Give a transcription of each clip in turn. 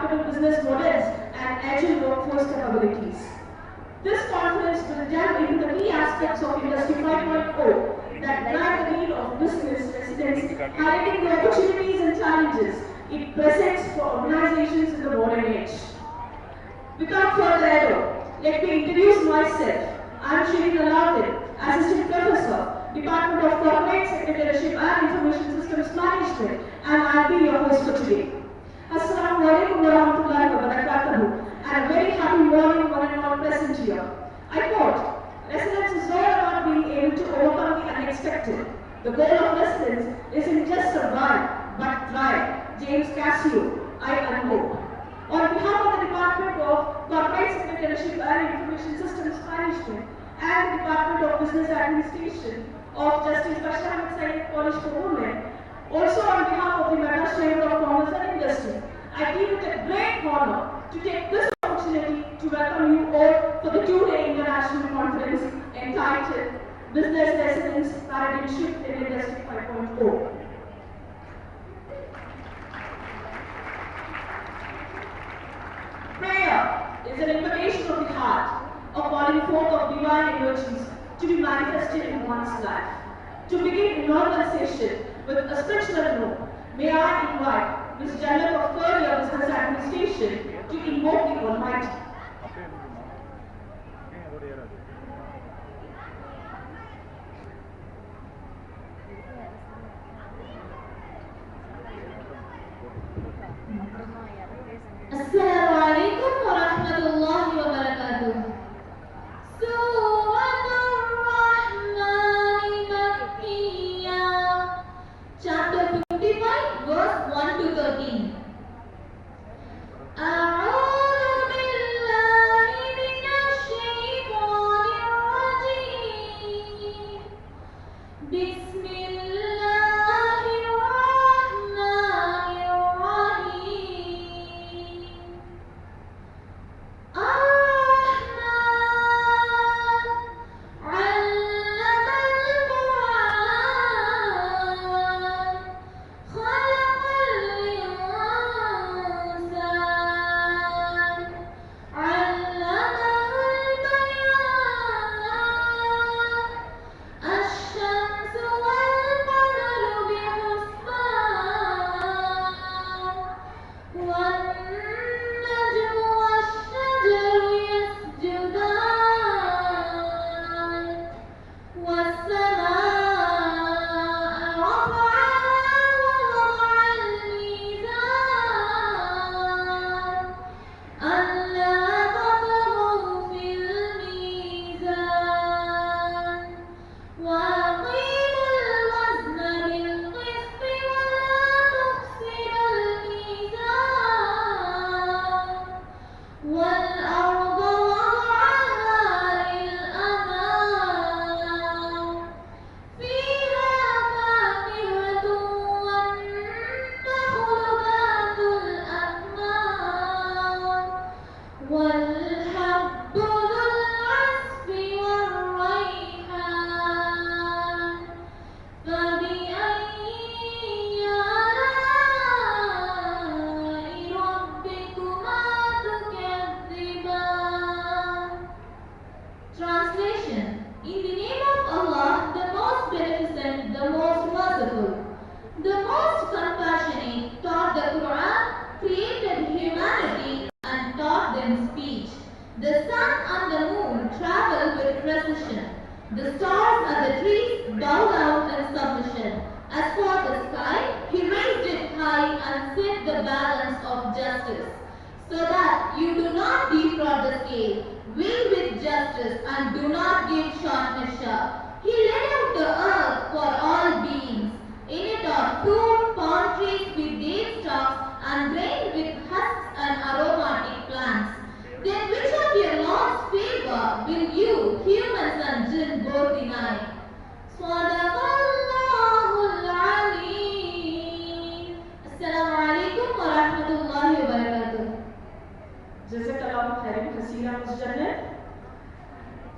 adaptable business models and agile workforce capabilities. This conference will delve into the key aspects of Industry 5.0 that drive the need of business residents, highlighting the opportunities and challenges it presents for organizations in the modern age. Without further ado, let me introduce myself. I am Shirin Aladdin, Assistant Professor, Department of Corporate Secretaryship and Information Systems Management, and I will be your host for today. Assalamu alaikum wa rahmatullahi wa barakatuhu, and a very happy morning one and all present here. I quote, resilience is all about being able to overcome the unexpected. The goal of resilience isn't just survive, but thrive. James Cassio, I unquote. On behalf of the Department of Corporate Secretaryship and Information Systems Management and the Department of Business Administration of Justice Bashar Ahmed Syed College for Women, also on behalf of the Madras Chamber of Commerce and Industry, I deem it a great honor to take this opportunity to welcome you all for the two-day international conference entitled Business Resilience Paradigm Shift in Industry 5.0. Prayer is an invocation of the heart, a calling forth of divine energies to be manifested in one's life. To begin inaugural session with a spiritual note, may I invite Ms. Jannat of third year Business Administration to invoke the Almighty. Assalamu alaikum wa rahmatullahi wa barakatuh. Chapter 55, verse 1 to 13.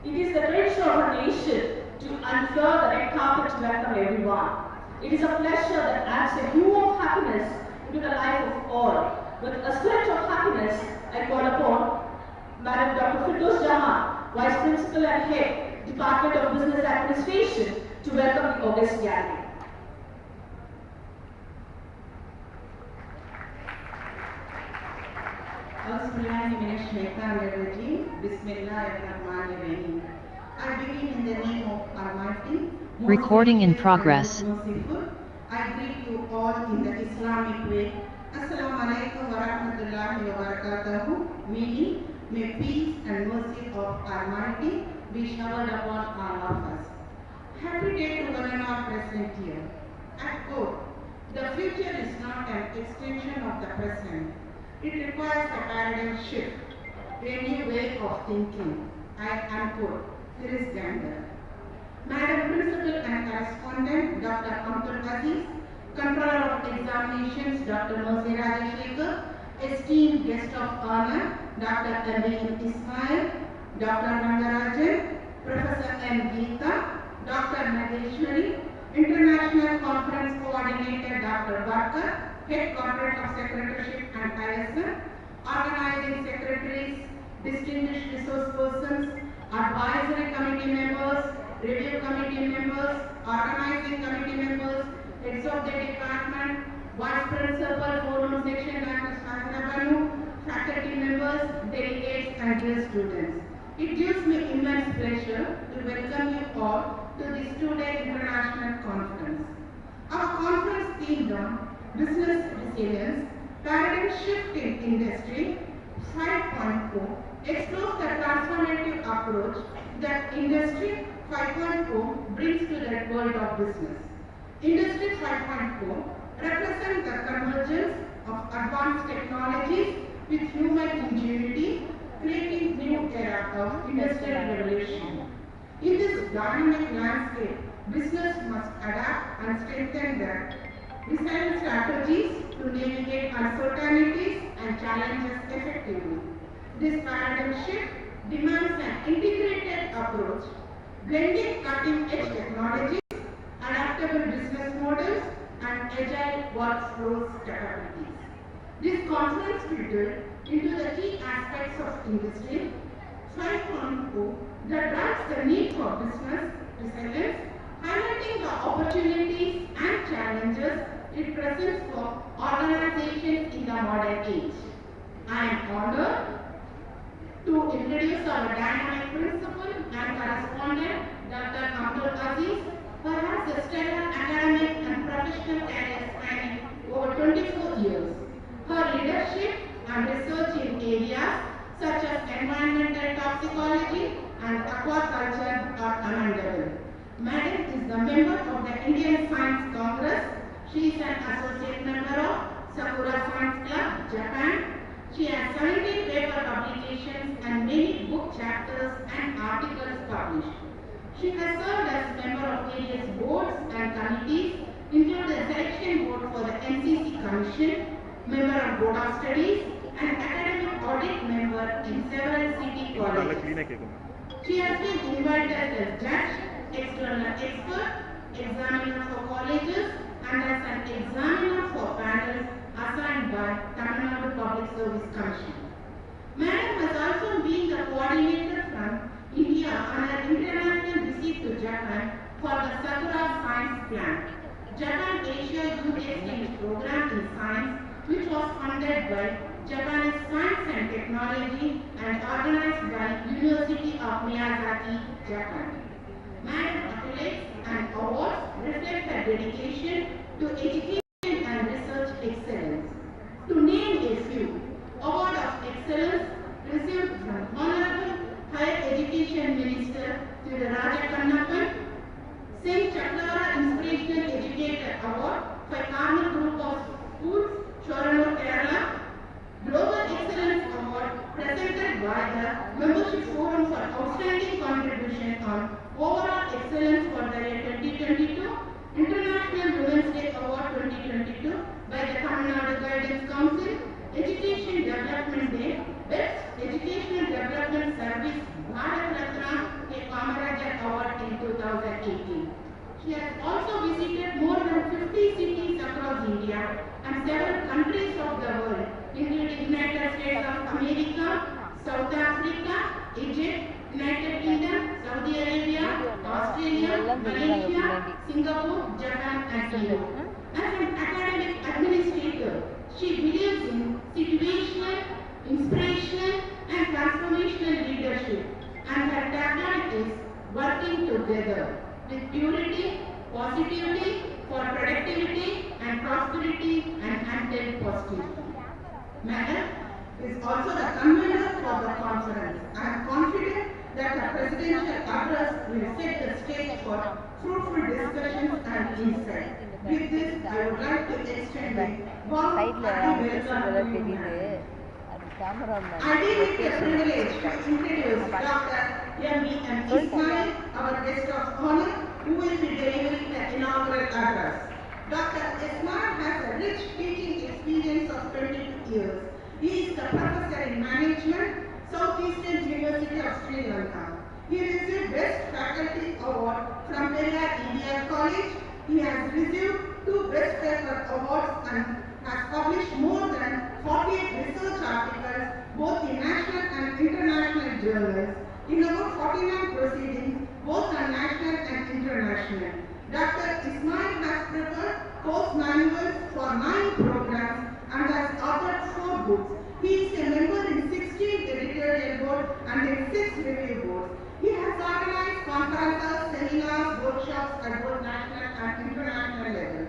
It is the tradition of our nation to unfurl the red carpet to welcome everyone. It is a pleasure that adds a hue of happiness into the life of all. With a spirit of happiness happiness, I call upon Madam Dr. Firdaus Jahan, Vice Principal and Head, Department of Business Administration, to welcome the august gathering. I begin in the name of Almighty. Recording in progress. I greet you all in the Islamic way. Assalamu alaikum wa rahmatullahi wa barakatuhu, meaning may peace and mercy of Almighty be showered upon all of us. Happy day to one and all present here. At core, the future is not an extension of the present. It requires a paradigm shift, a new way of thinking. I unquote, there is gender. Madam Principal and Correspondent Dr. Abdul Aziz, Controller of Examinations Dr. Mercy Rajashekar, esteemed guest of honor Dr. Amin Ismail, Dr. Rangarajan, Professor M. Geeta, Dr. Nageshwari, International Conference Coordinator Dr. Barker, Head Corporate of Secretaryship and ISM, Organizing Secretaries, Distinguished Resource Persons, Advisory Committee members, Review Committee members, Organizing Committee members, Heads of the Department, Vice Principal, Forum Section, Dr. Sahasrabanu, faculty members, delegates and dear students. It gives me immense pleasure to welcome you all to this 2-day international conference. Our conference themed on Business Resilience, Paradigm Shift in Industry 5.0 explores the transformative approach that Industry 5.0 brings to the world of business. Industry 5.0 represents the convergence of advanced technologies with human ingenuity, creating new era of industrial revolution. In this dynamic landscape, business must adapt and strengthen their design strategies to navigate uncertainties and challenges effectively. This paradigm shift demands an integrated approach, blending cutting-edge technologies, adaptable business models, and agile workflows capabilities. This conference will delve into the key aspects of Industry 5.0 that drives the need for business resilience, highlighting the opportunities and challenges it presents for organizations in the modern age. I am honored to introduce our dynamic principal and correspondent, Dr. Abdul Aziz, who has a stellar academic and professional career spanning over 24 years. Her leadership and research in areas such as environmental toxicology and aquaculture are commendable. Madam is the member of the Indian Science Congress. She is an associate member of Sakura Science Club, Japan. She has 17 paper publications and many book chapters and articles published. She has served as member of various boards and committees, including the Selection Board for the MCCI Commission, member of Board of Studies, and academic audit member in several city colleges. She has been invited as judge, external expert, examiner for colleges, and as an examiner for panels assigned by Tamil Nadu Public Service Commission. Madam has also been the coordinator from India on an international visit to Japan for the Sakura Science Plan, Japan Asia Youth Exchange Program in Science, which was funded by Japanese Science and Technology and organized by University of Miyazaki, Japan. Madam accolades and awards reflect her dedication to education and research excellence. To name a few, Award of Excellence received from Honorable Higher Education Minister Sri Raja Kannappan, Saint Chakravara Inspirational Educator Award for Carmel Group of Schools, Shoranur, Kerala, Global Excellence Award presented by the Membership Forum for Outstanding Contribution on Overall Excellence for the year 2022, International Women's Day Award 2022 by the Tamil Nadu Guidance Council, Education Development Day, Best Educational Development Service Bharat Ratna K. Kamaraja Award in 2018. She has also visited more than 50 cities across India and several countries of the world, including United States of South Africa, Egypt, United Kingdom, Saudi Arabia, Australia, Malaysia, Singapore, Japan and Europe. As an academic administrator, she believes in situational, inspirational and transformational leadership, and her tagline is working together with purity, positivity, for productivity and prosperity and until positivity. Madam is also the convener for the conference. I am confident that the presidential address will set the stage for fruitful discussions and insight. With this, I would like to extend a warm welcome to you, Madam. I did it a privilege to introduce Dr. M.B.M. Ismail, our guest of honor, who will be delivering the inaugural address. Dr. Ismail has a rich teaching experience of 22 years. He is the professor in management, Southeastern University of Sri Lanka. He received Best Faculty Award from Periyar India College. He has received 2 Best Paper Awards and has published more than 48 research articles, both in national and international journals, in about 49 proceedings, both on national and international. Dr. Ismail has prepared course manuals for 9 programs and has authored 4 books. He is a member in 16 editorial boards and in 6 review boards. He has organized conferences, seminars, workshops at both national and international level.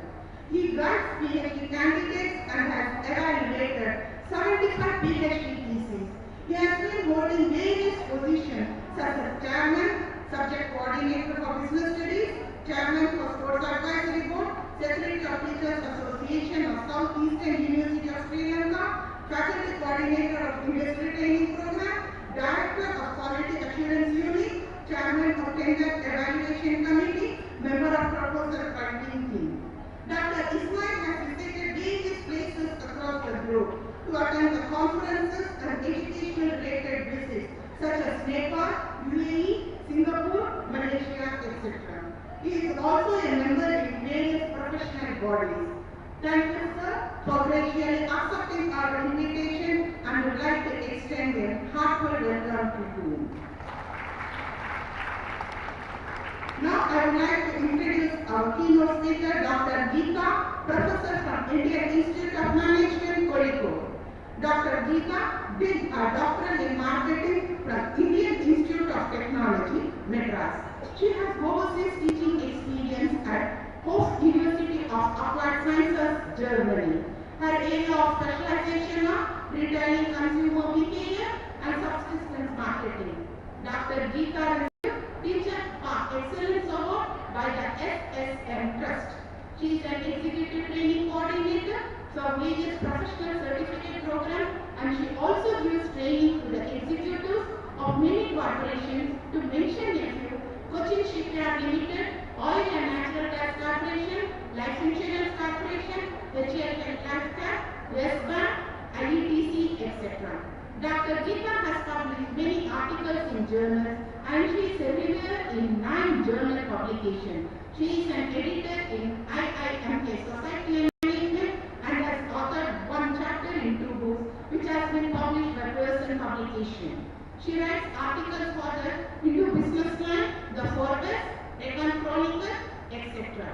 He guides PhD candidates and has evaluated 75 PhD theses. He has been holding various positions such as Chairman, Subject Coordinator for Business Studies, Chairman for Sports Advisory Board, Secretary of Teachers Association of Southeastern University of Sri Lanka, Faculty Coordinator of Industry Training Program, Director of Quality Assurance Unit, Chairman of Tender Evaluation Committee, Member of Proposal Writing Team. Dr. Ismail has visited various places across the globe to attend the conferences and educational related visits such as Nepal, UAE, Singapore, Malaysia, etc. He is also a member in various professional bodies. Thank you, sir, for graciously accepting our invitation and would like to extend a heartfelt welcome to you. Now I would like to introduce our keynote speaker, Dr. Geeta, Professor from Indian Institute of Management, Kozhikode. Dr. Geeta did a doctoral in marketing from Indian Institute of Technology, Madras. She has overseas teaching experience at Hof University of Applied Sciences, Germany. Her area of specialization is retailing consumer behavior and subsistence marketing. Dr. Geeta received Teacher Excellence Award by the SSM Trust. She is an executive training coordinator for various professional certificate programs, and she also gives training to the executives of many corporations, to mention a few: Cochin Shipyard Limited, Oil and Natural Gas Corporation, Life Insurance Corporation, HL Transport, West Bank, IETC, etc. Dr. Geeta has published many articles in journals, and she is a reviewer in 9 journal publications. She is an editor in IIMK Society and Management and has authored 1 chapter in 2 books, which has been published by Pearson Publication. She writes articles for the Hindu Business Line, the Forbes, Deccan Chronicle, etc.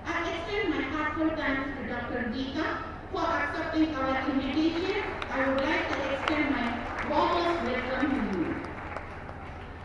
I extend my heartfelt thanks to Dr. Geeta for accepting our invitation. I would like to extend my warmest welcome to you.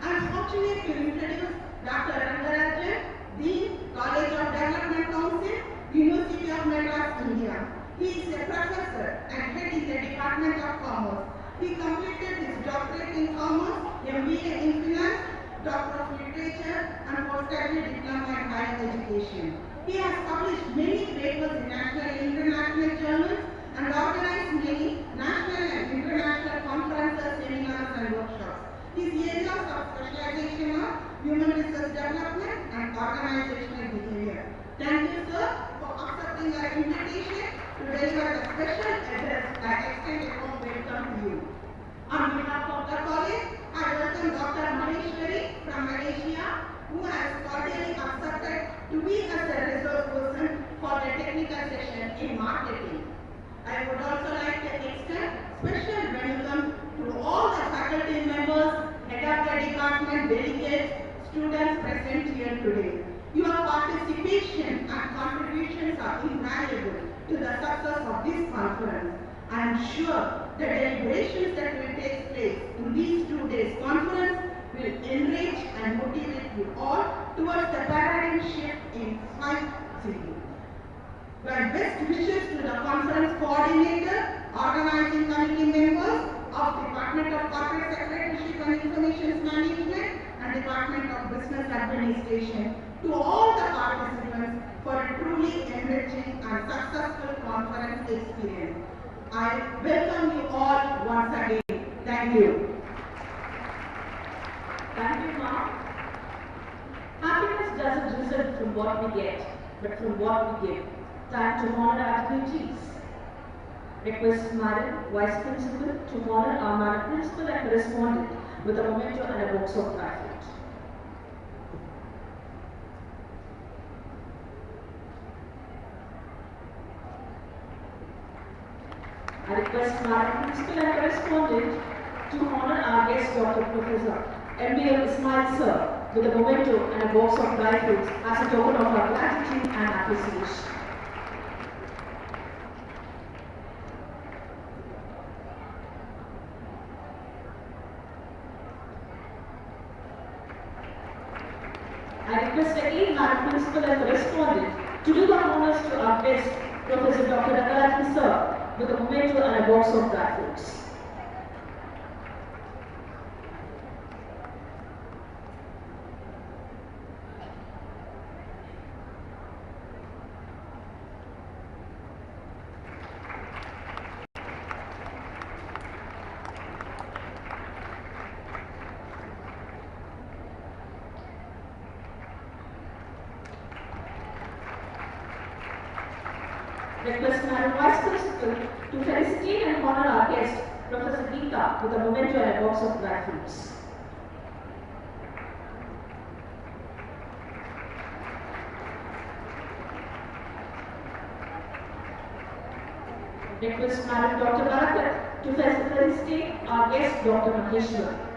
I am fortunate to introduce Dr. Rangarajan, Dean, College of Development Council, University of Madras, India. He is a professor and head in the Department of Commerce. He completed his doctorate in Commerce, MBA in Finance, Doctor of Literature, and postgraduate diploma in higher education. He has published many papers in national and international journals and organized many national and international conferences, seminars, and workshops. His areas of specialization are human resource development and organizational behavior. Thank you, sir, for accepting our invitation to deliver the special address. I extend a warm welcome to you. On behalf of the college, I welcome Dr. Maheshwari from Malaysia, who has cordially accepted to be as a resource person for the technical session in marketing. I would also like to extend special welcome to all the faculty department delegates, students present here today. Your participation and contributions are invaluable to the success of this conference. I am sure the deliberations that will take place in these 2 days conference will enrich and motivate you all towards the paradigm shift in 5C. My best wishes to the conference coordinator, organizing committee members of Department of Corporate Secretaryship and Information Management and Department of Business Administration, to all the participants for a truly enriching and successful conference experience. I welcome you all once again. Thank you. Thank you, ma'am. Happiness doesn't result from what we get, but from what we give. Time to honor our dignities. Request Madam Vice Principal to honor our Madam Principal and Correspondent with a memento and a box of dry fruit. I request Madam Principal and Correspondent to honor our guest Dr. Professor MBL Ismail Sir with a memento and a box of dry fruits as a token of our gratitude and appreciation. I request again Madam Principal and Correspondent to do the honors to our guest Professor Dr. Nagaraj Sir with a memento and a box of dry fruits. Request Madam Vice Principal to felicitate and honor our guest, Professor Geeta, with a memento and a box of dry fruits. Request Madam Dr. Barakat to felicitate our guest, Dr. Maheshwar.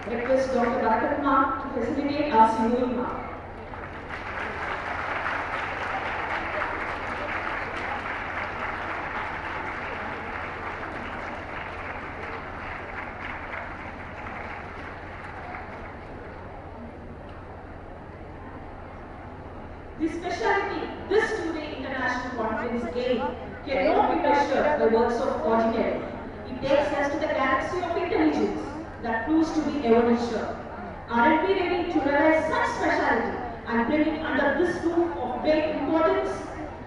Request Dr. Barakat Ma'am to facilitate our COE Ma'am. The speciality this 2-day international conference gained cannot be measured by words of ordinary. It takes us to the galaxy of intelligence that proves to be evolution. Aren't we ready to realize such speciality and bring it under this roof of great importance?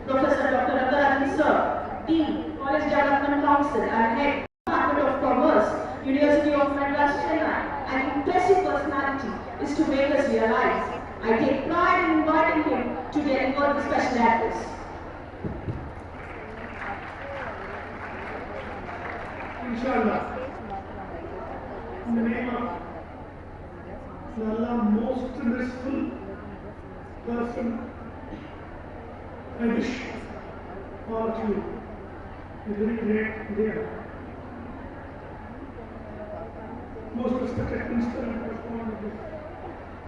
Professor Dr. Nagaraj Sir, Dean, College Development Council and Head, Department of Commerce, University of Madras, Chennai, an impressive personality is to make us realize. I take pride in inviting him to deliver the special address. Inshallah, in the name of the Allah most merciful person, I wish all of you a very great day. Most respected Principal and Correspondent of this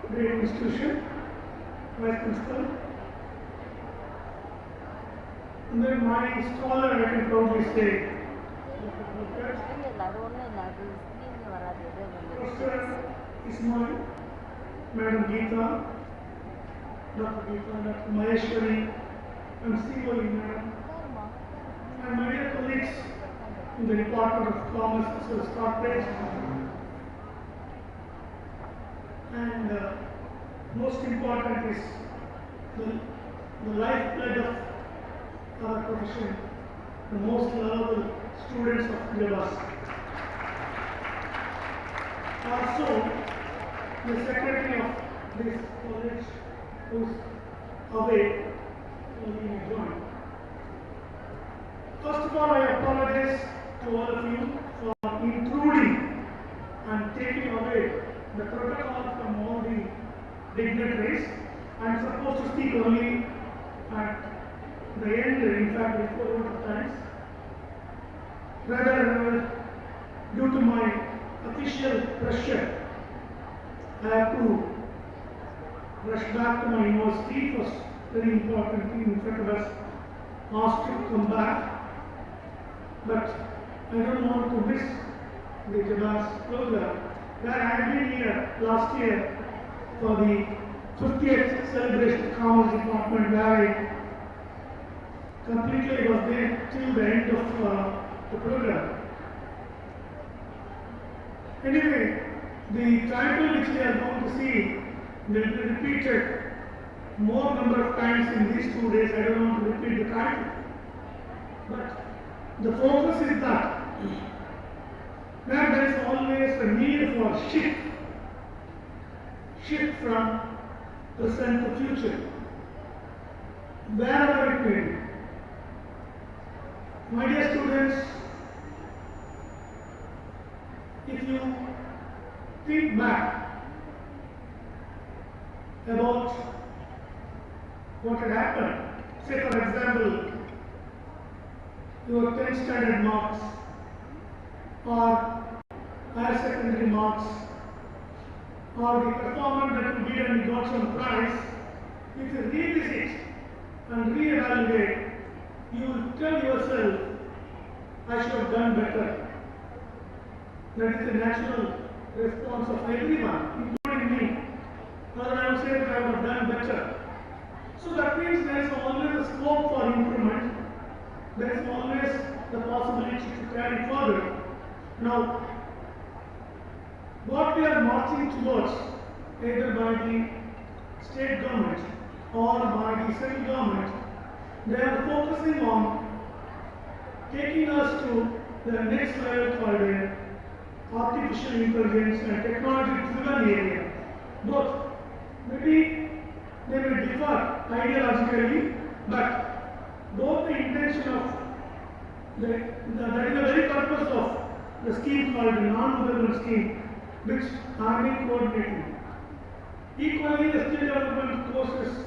great institution, Vice Principal, and then my scholar, I can proudly say, Professor Ismail, Madam Geeta, Dr. Geeta, Dr. Maheshwari, and COE Madam, and my dear colleagues in the Department of Commerce as well as Corporate, and most important is the lifeblood of our profession, the most lovable students of Madras. Also, the secretary of this college who is away will join. First of all, I apologize to all of you for intruding and taking away the protocol from all the before one of times. Rather, due to my official pressure, I have to rush back to my university. It was very important thing. In fact, I was asked to come back, but I don't want to miss the Jabaz program. Where I had been here last year for the 50th celebration of Commerce Department, where I completely was there till the end of the program. Anyway, the title which we are going to see will be repeated more number of times in these 2 days. I don't want to repeat the title. But the focus is that there is always a need for shift from present to future, wherever it may be. My dear students, if you think back about what had happened, say for example, your 10th standard marks or higher secondary marks or the performance that you did and you got some prize, if you revisit and re-evaluate, you will tell yourself, I should have done better. That is the natural response of everyone, including me. Or I would say that I would have done better. So that means there is always a scope for improvement. There is always the possibility to carry forward. Now, what we are marching towards, either by the state government or by the central government, they are focusing on taking us to the next level called artificial intelligence and technology-driven area. Both, maybe they may differ ideologically, but both the intention of that is the very purpose of the scheme called the non-movable scheme, which are being coordinated. Equally, the skill development courses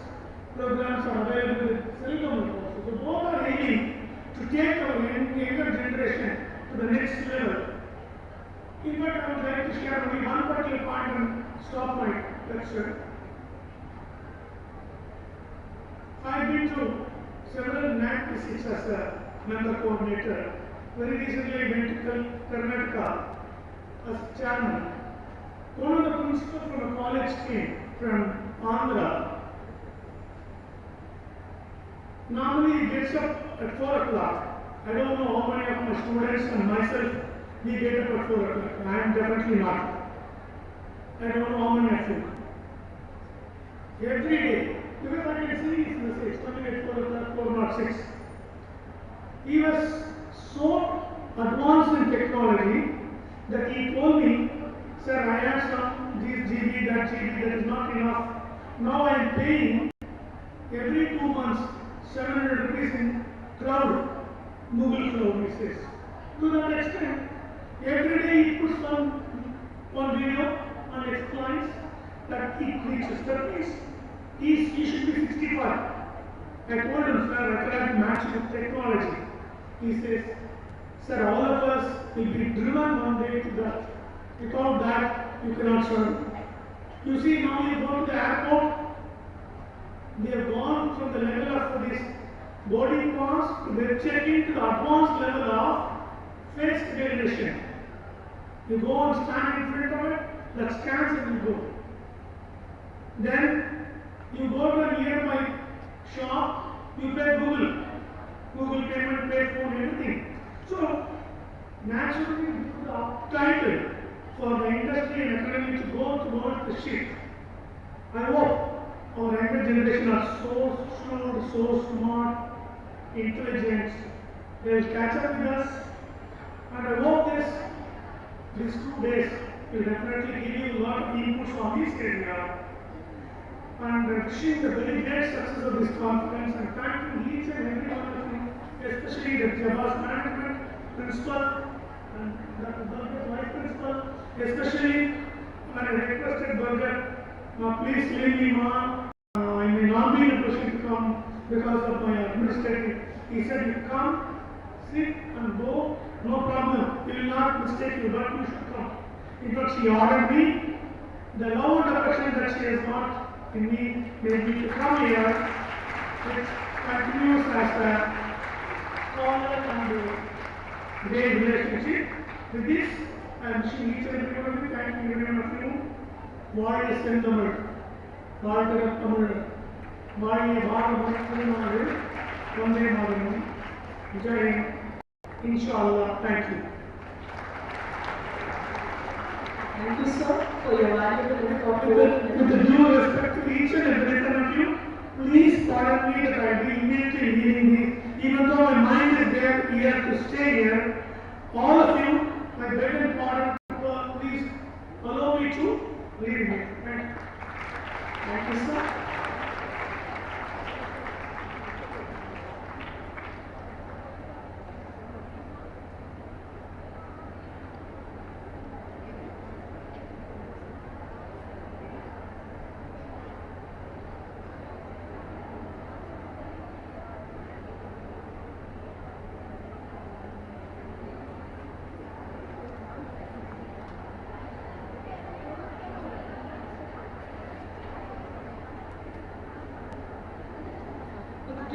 programs are available with central government courses. So both are aiming to take our younger generation to the next level. In fact, I would like to share only one particular point and stop my lecture. I have been to several NAT visits as a member coordinator. Very recently, I went to Karnataka as chairman. One of the principals from a college came from Andhra. Normally, he gets up at 4 o'clock. I don't know how many of my students and myself we get up at 4 o'clock. I am definitely not. I don't know how many of you. Every day, because I can see his message coming at 4 o'clock, 4:06. He was so advanced in technology that he told me, sir, I have some this GB, that GB, that is not enough. Now I am paying every 2 months 700 rupees in cloud, Google Cloud, he says. To that extent, every day he puts one video and explains that he reaches. That means he should be 65. I told him, sir, I cannot match with technology. He says, sir, all of us will be driven one day to that. Without that, you cannot serve. You see, now you go to the airport, they have gone from the level of this boarding pass to the check-in to the advanced level of face recognition. You go and stand in front of it, that scans and you go. Then you go to a nearby shop, you pay Google payment, pay phone, everything. So naturally, the title for the industry and economy to go towards the shift. I hope our younger generation are so shrewd, so smart, intelligent. They will catch up with us, and I hope these 2 days will definitely give you a lot of inputs on this area. And wishing the very great success of this conference and thanking each and every one of you, especially the Jabaz management, principal, and Dr. Burger, vice principal, especially when I requested Burger, please leave me, ma. I may not be in a position to come because of my administrative He said, you come, sit and go, no problem. He will not mistake you, but you should come. In fact, she ordered me, the love and affection that she has got in me made me to come here. It continues as a caller and great relationship. With this, I am wishing each and every one of you, thank you very much of you. வாழ்க செந்தமிழ், வாழ்க தமிழ், வாழ்க பாரத திருநாடு, வந்தே மாதரம், ஜெய் Hind, inshallah. Thank you. Thank you, sir, for your valuable input. With the due respect to each and every one of you, please pardon me that I will be immediately leaving this. Even though my mind is there here to stay here, all of you, my beg and pardon, please allow me to leave here. Thank you. Thank you, sir.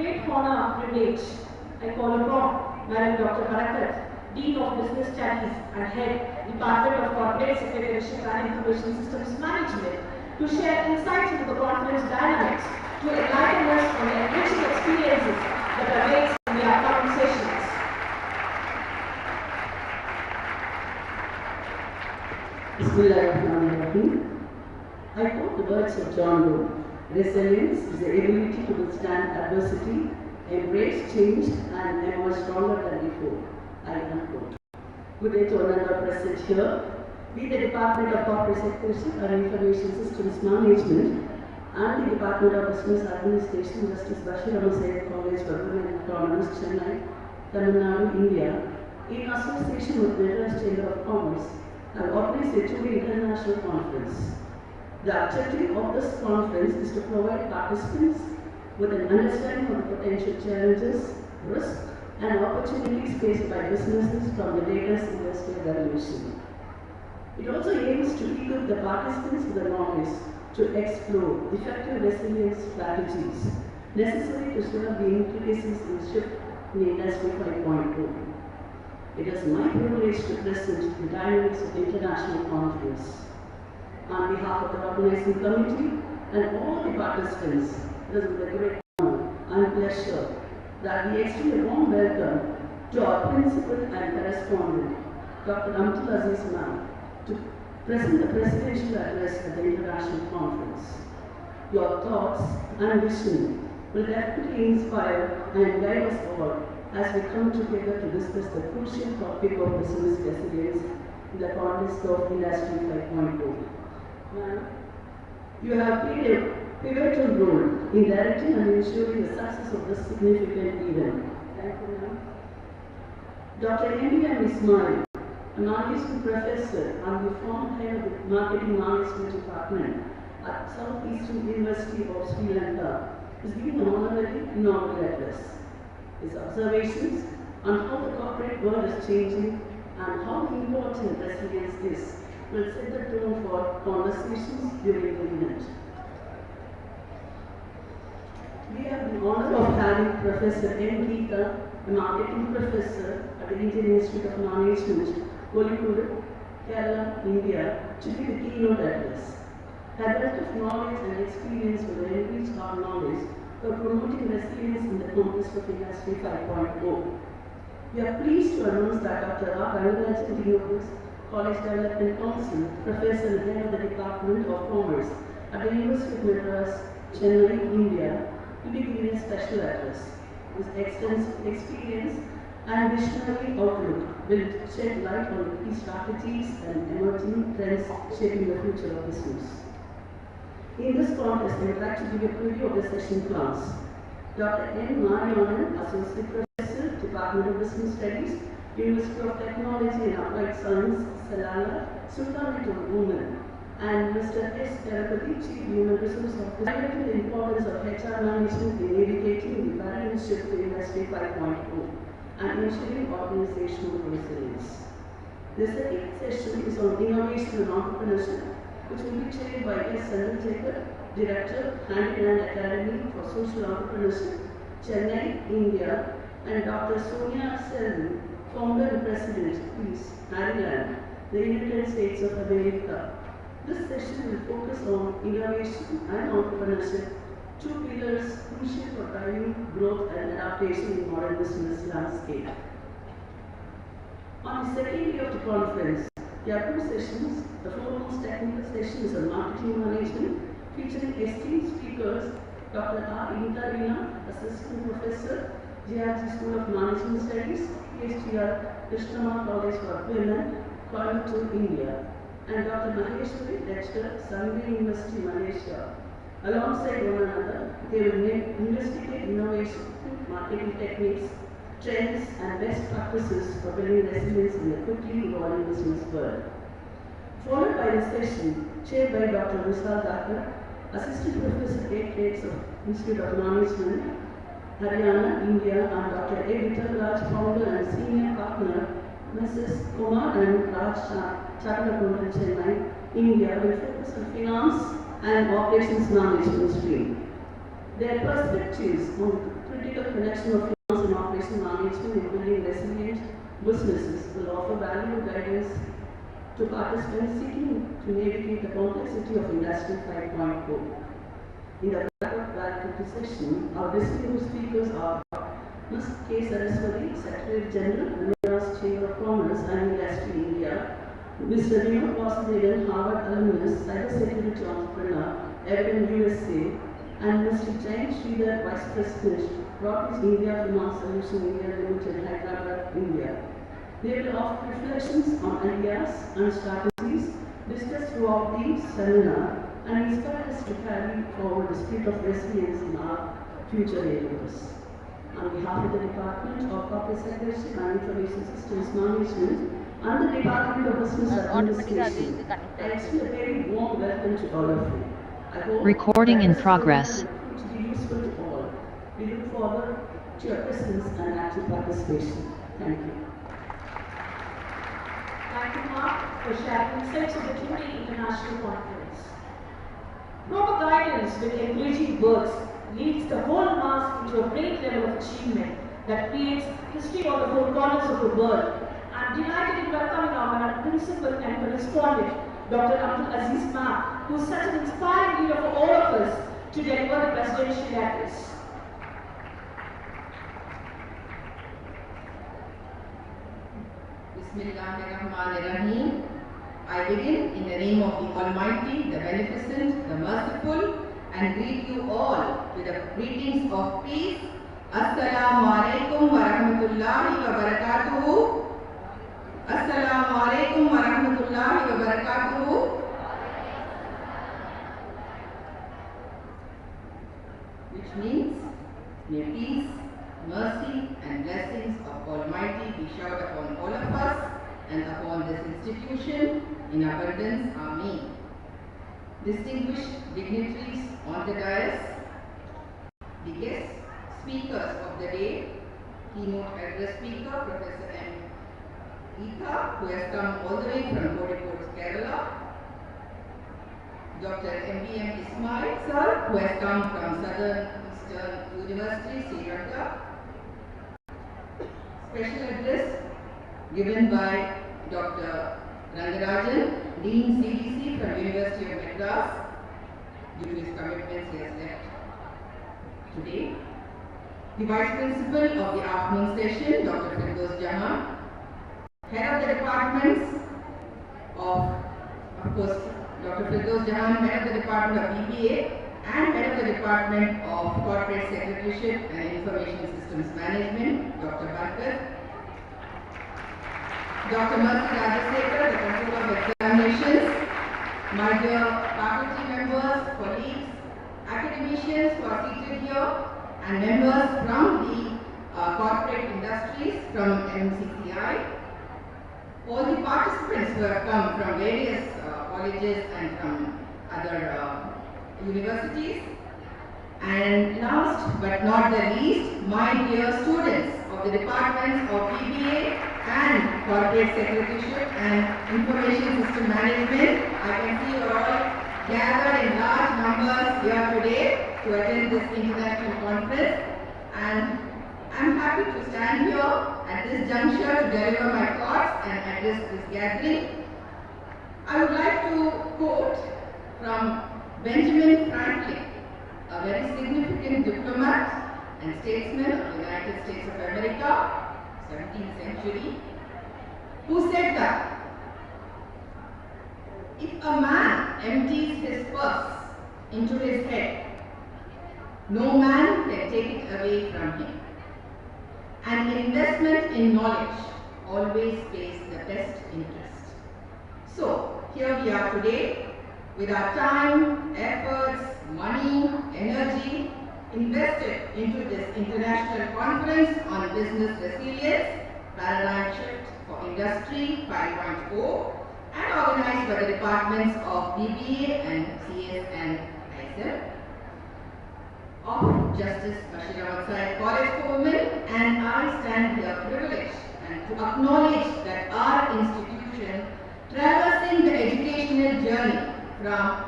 Great honor and privilege, I call upon Madam Dr. Barakat, Dean of Business Studies and Head, Department of Corporate Secretaryship and Information Systems Management, to share insights into the conference dynamics, to enlighten us on the enriching experiences that awaits in the upcoming sessions. Bismillahirrahmanirrahim. I quote the words of John Doe. Resilience is the ability to withstand adversity, embrace change, and emerge stronger than before. I unquote. Good day to all of our present here. We, the Department of Corporate Secretaryship and Information Systems Management, and the Department of Business Administration, Justice Bashir Ahmad Syed College for Women and Autonomous, Chennai, Tamil Nadu, India, in association with Madras Chamber of Commerce, have organized a two-day international conference. The objective of this conference is to provide participants with an understanding of the potential challenges, risks, and opportunities faced by businesses from the latest industrial revolution. It also aims to equip the participants with the knowledge to explore effective resilience strategies necessary to serve the intricacies in shift in Industry 5.0. It is my privilege to present the dynamics of the international conference. On behalf of the organizing committee and all the participants, it is with a great honor and pleasure that we extend a warm welcome to our principal and correspondent, Dr. Amtul Aziz Ma'am, to present the presidential address at the international conference. Your thoughts and vision will definitely inspire and guide us all as we come together to discuss the crucial topic of business resilience in the context of Industry 5.0. Ma'am, you have played a pivotal role in directing and ensuring the success of this significant event. Thank you, ma'am. Dr. M.B.M. Ismail, a non-teaching professor and the former head of the Marketing Management Department at Southeastern University of Sri Lanka, is giving an honorary inaugural address. His observations on how the corporate world is changing and how important resilience is will set the tone for conversations during the event. We have the honor of having Professor M. Geeta, a marketing professor at the Indian Institute of Management, Kozhikode, Kerala, India, to give the keynote address. Her wealth of knowledge and experience will enrich our knowledge for promoting resilience in the context of Industry 5.0. We are pleased to announce that Dr. R. Rangarajan, Dean of College Development Council, Professor and Head of the Department of Commerce at the University of Madras, Chennai, India, will be giving a special address. His extensive experience and visionary outlook will shed light on the key strategies and emerging trends shaping the future of business. In this context, I would like to give a preview of the session class. Dr. N. Marianan, Associate Professor, Department of Business Studies, University of Technology and Applied Science, Salala, Sultanate of Women, and Mr. S. Karapati, Chief Human Resource Officer, highlighted the importance of HR management in navigating the paradigm shift to Industry 5.0 and ensuring organizational resilience. The second session is on innovation and entrepreneurship, which will be chaired by S. Chandrasekhar, Director, Handicraft Academy for Social Entrepreneurship, Chennai, India, and Dr. Sonia Selvan, Founder and President, Peace, Maryland, the United States of America. This session will focus on innovation and entrepreneurship, two pillars crucial for driving growth and adaptation in modern business landscape. On the second day of the conference, there are two sessions. The foremost technical session is on marketing management, featuring esteemed speakers Dr. R. Intarina, Assistant Professor, GRG School of Management Studies, PhD, Krishnama College for Women, Coimbatore, India, and Dr. Maheshwari, Lecturer, Sangli University, Malaysia. Alongside one another, they will investigate innovation, marketing techniques, trends, and best practices for building resilience in a quickly evolving business world. Followed by a session chaired by Dr. Vishal Dakar, Assistant Professor Decades of Institute of Management, Haryana, India, and Dr. A. Vittal Raj, Founder and Senior Partner, Mrs. Kumar and Raj Chakraborty, Chennai, India, will focus on finance and operations management stream. Their perspectives on the critical connection of finance and operations management in building resilient businesses will offer valuable guidance to participants seeking to navigate the complexity of Industry 5.0. In the backup session, our distinguished speakers are Ms. K. Saraswati, Secretary General, Madras Chamber of Commerce and Industry, India; Mr. Vinod Vasudevan, Harvard alumnus, cybersecurity entrepreneur, Evan, USA; and Mr. Jain Sridhar, Vice President, Rockies India Finance Solution India Limited, Hyderabad, India. They will offer reflections on ideas and strategies discussed throughout the seminar and inspire us to carry forward the spirit of resilience in our future endeavors. On behalf of the Department of Corporate Secretaryship and Information Systems Management and the Department of Business Administration, I extend a very warm welcome to all of you. I hope Recording in that this progress. seminar will prove to be useful to all. We look forward to your presence and active participation. Thank you. Thank you, Mark, for sharing insights of the two-day international conference. Proper guidance with encouraging words leads the whole mass into a great level of achievement that creates history on the four corners of the world. I'm delighted in welcoming our principal and correspondent, Dr. Abdul Aziz Mak, who is such an inspiring leader for all of us to deliver the presidential address. Bismillahirrahmanirrahim. I begin in the name of the Almighty, the Beneficent, the Merciful, and greet you all with the greetings of peace. Assalamu alaikum wa rahmatullahi wa barakatuhu. Assalamu alaikum wa rahmatullahi wa barakatuhu. Which means, may peace, mercy, and blessings of Almighty be showered upon all of us and upon this institution in abundance. Ameen. Distinguished dignitaries on the dais, the guest speakers of the day, keynote address speaker, Professor M. Geetha, who has come all the way from Kozhikode, Kerala, Dr. M.B.M. Ismail, sir, who has come from Southern Eastern University, Sri Lanka. Special address given by Dr. Rangarajan, Dean CDC from University of Madras. Due to his commitments, he has left today. The Vice Principal of the afternoon session, Dr. Firdaus Jahan. Head of the departments of course, Dr. Firdaus Jahan, Head of the Department of BBA and Head of the Department of Corporate Secretaryship and Information Systems Management, Dr. Barkat. Dr. Mercy Rajasekhar, the Controller of Examinations, my dear faculty members, colleagues, academicians who are seated here, and members from the corporate industries from MCCI, all the participants who have come from various colleges and from other universities. And last but not the least, my dear students of the departments of BBA and Corporate Secretaryship and Information System Management. I can see you are all gathered in large numbers here today to attend this international conference, and I am happy to stand here at this juncture to deliver my thoughts and address this gathering. I would like to quote from Benjamin Franklin, a very significant diplomat and statesman of the United States of America, 17th century, who said that if a man empties his purse into his head, no man can take it away from him. An investment in knowledge always pays the best interest. So, here we are today with our time, efforts, money, energy invested into this international conference on business resilience, paradigm shift for industry 5.0, and organized by the departments of BBA and CS and ISL of Justice Bashir Ahmad Said College for Women, and I stand here privileged and to acknowledge that our institution, traversing the educational journey from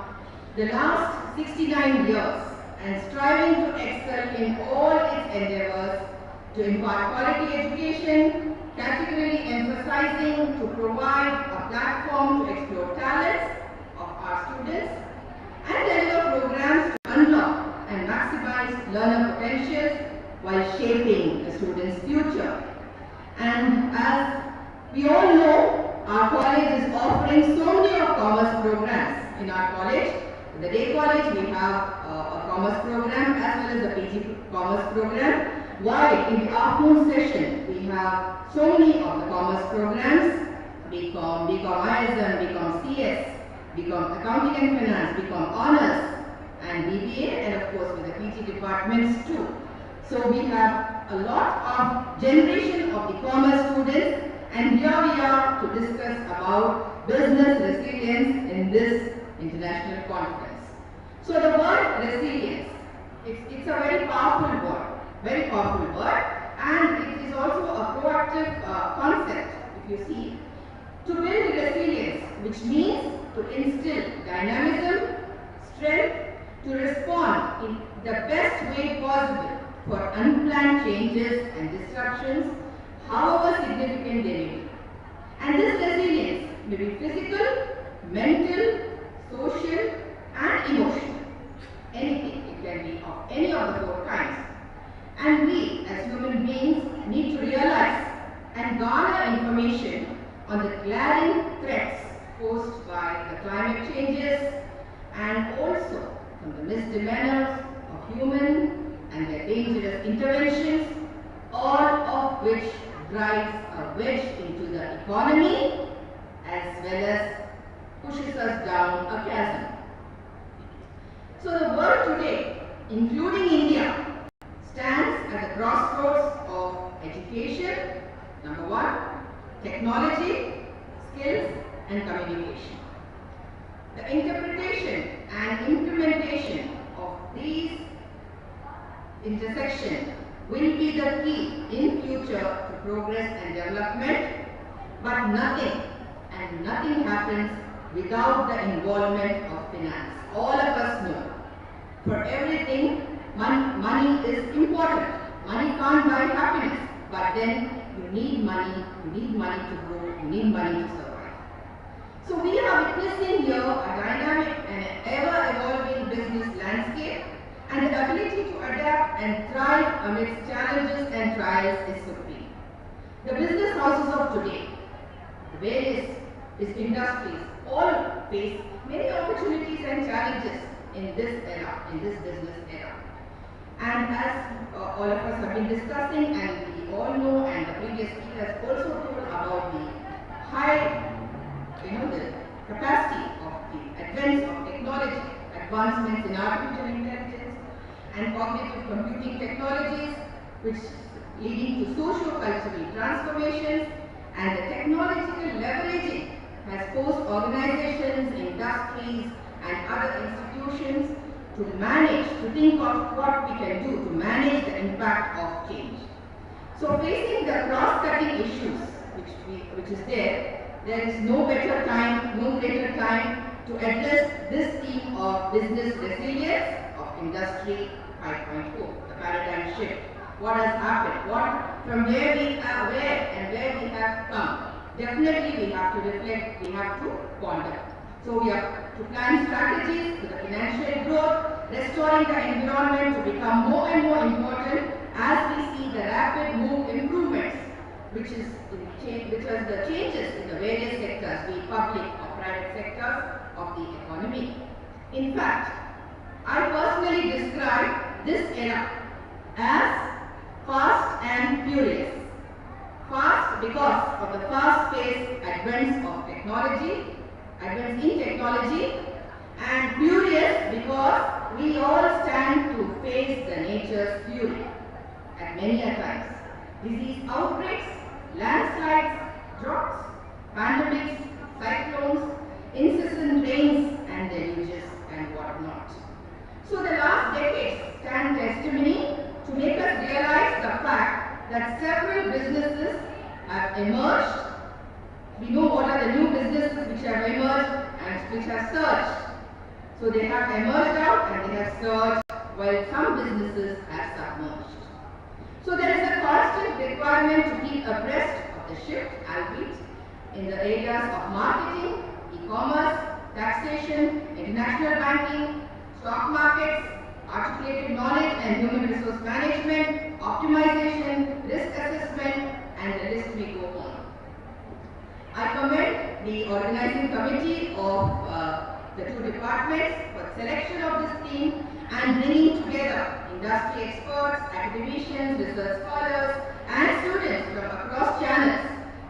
the last 69 years and striving to excel in all its endeavors to impart quality education, categorically emphasizing to provide a platform to explore talents of our students and deliver programs to unlock and maximize learner potentials while shaping the students' future. And as we all know, our college is offering so many of commerce programs in our college. In the day college, we have a commerce program as well as a PG commerce program. While in the afternoon session, we have so many of the commerce programs, BCom, BCom ISM, BCom CS, BCom Accounting and Finance, BCom Honors, and BBA, and of course with the PG departments too. So we have a lot of generation of the commerce students, and here we are to discuss about business resilience in this international conference. So the word resilience, it's a very powerful word, and it is also a proactive concept, if you see. To build resilience, which means to instill dynamism, strength, to respond in the best way possible for unplanned changes and disruptions, however significant they may be. And this resilience may be physical, mental, social, and emotional. Anything, it can be of any of the four kinds. And we, as human beings, need to realize and garner information on the glaring threats posed by the climate changes and also from the misdemeanors of human and their dangerous interventions, all of which drives a wedge into the economy as well as pushes us down a chasm. So the world today, including India, stands at the crossroads of education, number one, technology, skills, and communication. The interpretation and implementation of these intersections will be the key in future to progress and development, but nothing happens without the involvement of finance. All of us know. For everything, money is important. Money can't buy happiness, but then you need money to grow, you need money to survive. So we are witnessing here a dynamic and ever-evolving business landscape, and the ability to adapt and thrive amidst challenges and trials is supreme. The business houses of today, the various industries, all face many opportunities and challenges in this era, in this business era. And as all of us have been discussing, and we all know, and the previous speaker has also told about the high, the capacity of the advance of technology, advancements in artificial intelligence and cognitive computing technologies, which leading to socio-cultural transformations, and the technological leveraging has forced organizations, industries, and other institutions to think of what we can do to manage the impact of change. So facing the cross-cutting issues which is there is no greater time to address this theme of business resilience of Industry 5.0, the paradigm shift. What has happened? From where we are, where we have come. Definitely we have to reflect, we have to ponder. So we have to plan strategies for the financial growth, restoring the environment to become more and more important as we see the rapid improvements, which are the changes in the various sectors, be it public or private sectors of the economy. In fact, I personally describe this era as fast and furious. Fast because of the fast-paced advance in technology, and furious because we all stand to face the nature's fury at many a times. Disease outbreaks, landslides, droughts, pandemics, cyclones, incessant rains and deluges and whatnot. So the last decades stand testimony to make us realize the fact that several businesses have emerged. We know what are the new businesses which have emerged and which have surged. So they have emerged out and they have surged, while some businesses have submerged. So there is a constant requirement to keep abreast of the shift, albeit in the areas of marketing, e-commerce, taxation, international banking, stock markets, articulated knowledge and human resource management, optimization, risk assessment, and the list may go on. I commend the organizing committee of the two departments for selection of this theme and bringing together industry experts, academicians, research scholars, and students from across channels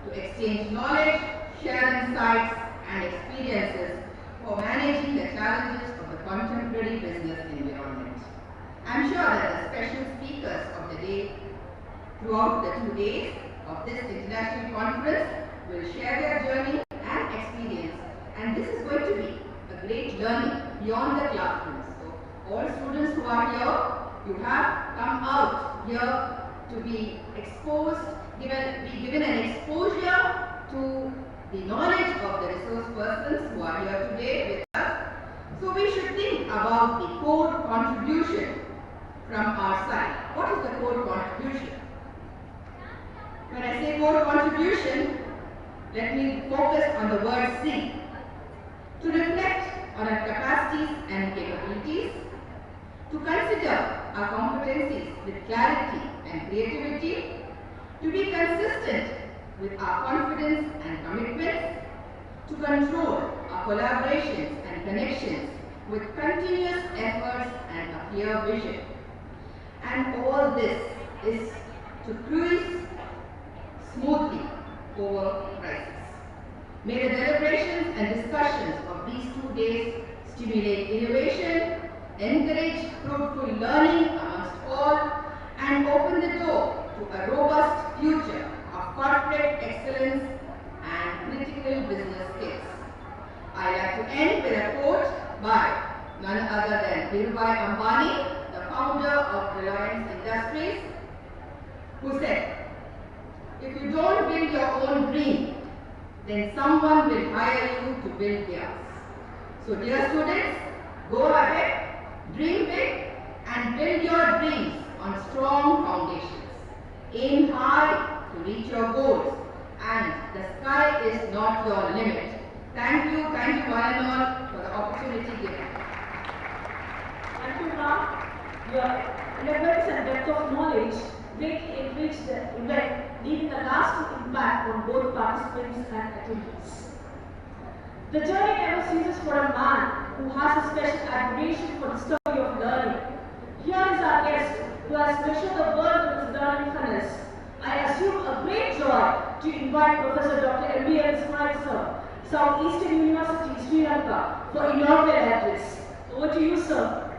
to exchange knowledge, share insights, and experiences for managing the challenges of the contemporary business environment. I'm sure that the special speakers of the day throughout the 2 days of this international conference will share their journey and experience, and this is going to be a great learning beyond the classrooms. So all students who are here, you have come out here to be exposed, be given an exposure to the knowledge of the resource persons who are here today with us. So we should think about the core contribution from our side. What is the core contribution? When I say core contribution, let me focus on the word C. To reflect on our capacities and capabilities, to consider our competencies with clarity and creativity, to be consistent with our confidence and commitments, to control our collaborations and connections with continuous efforts and a clear vision. And all this is to cruise smoothly over crisis. May the deliberations and discussions of these 2 days stimulate innovation, encourage fruitful learning amongst all, and open the door to a robust future of corporate excellence and critical business skills. I like to end with a quote by none other than Dhirubhai Ambani, the founder of Reliance Industries, who said, "If you don't build your own dream, then someone will hire you to build theirs." So dear students, go ahead, dream big and build your dreams on strong foundations. Aim high to reach your goals, and the sky is not your limit. Thank you one and all for the opportunity given. Thank you, ma'am. Your elements and depth of knowledge greatly enrich the event, leaving a lasting impact on both participants and attendees. The journey never ceases for a man who has a special admiration for the story of learning. Here is our guest who has measured the world with his learning finesse. I assume a great joy to invite Professor Dr. M.B.L. Ismail Sir, Southeastern University, Sri Lanka, for inaugural address. Over to you, sir.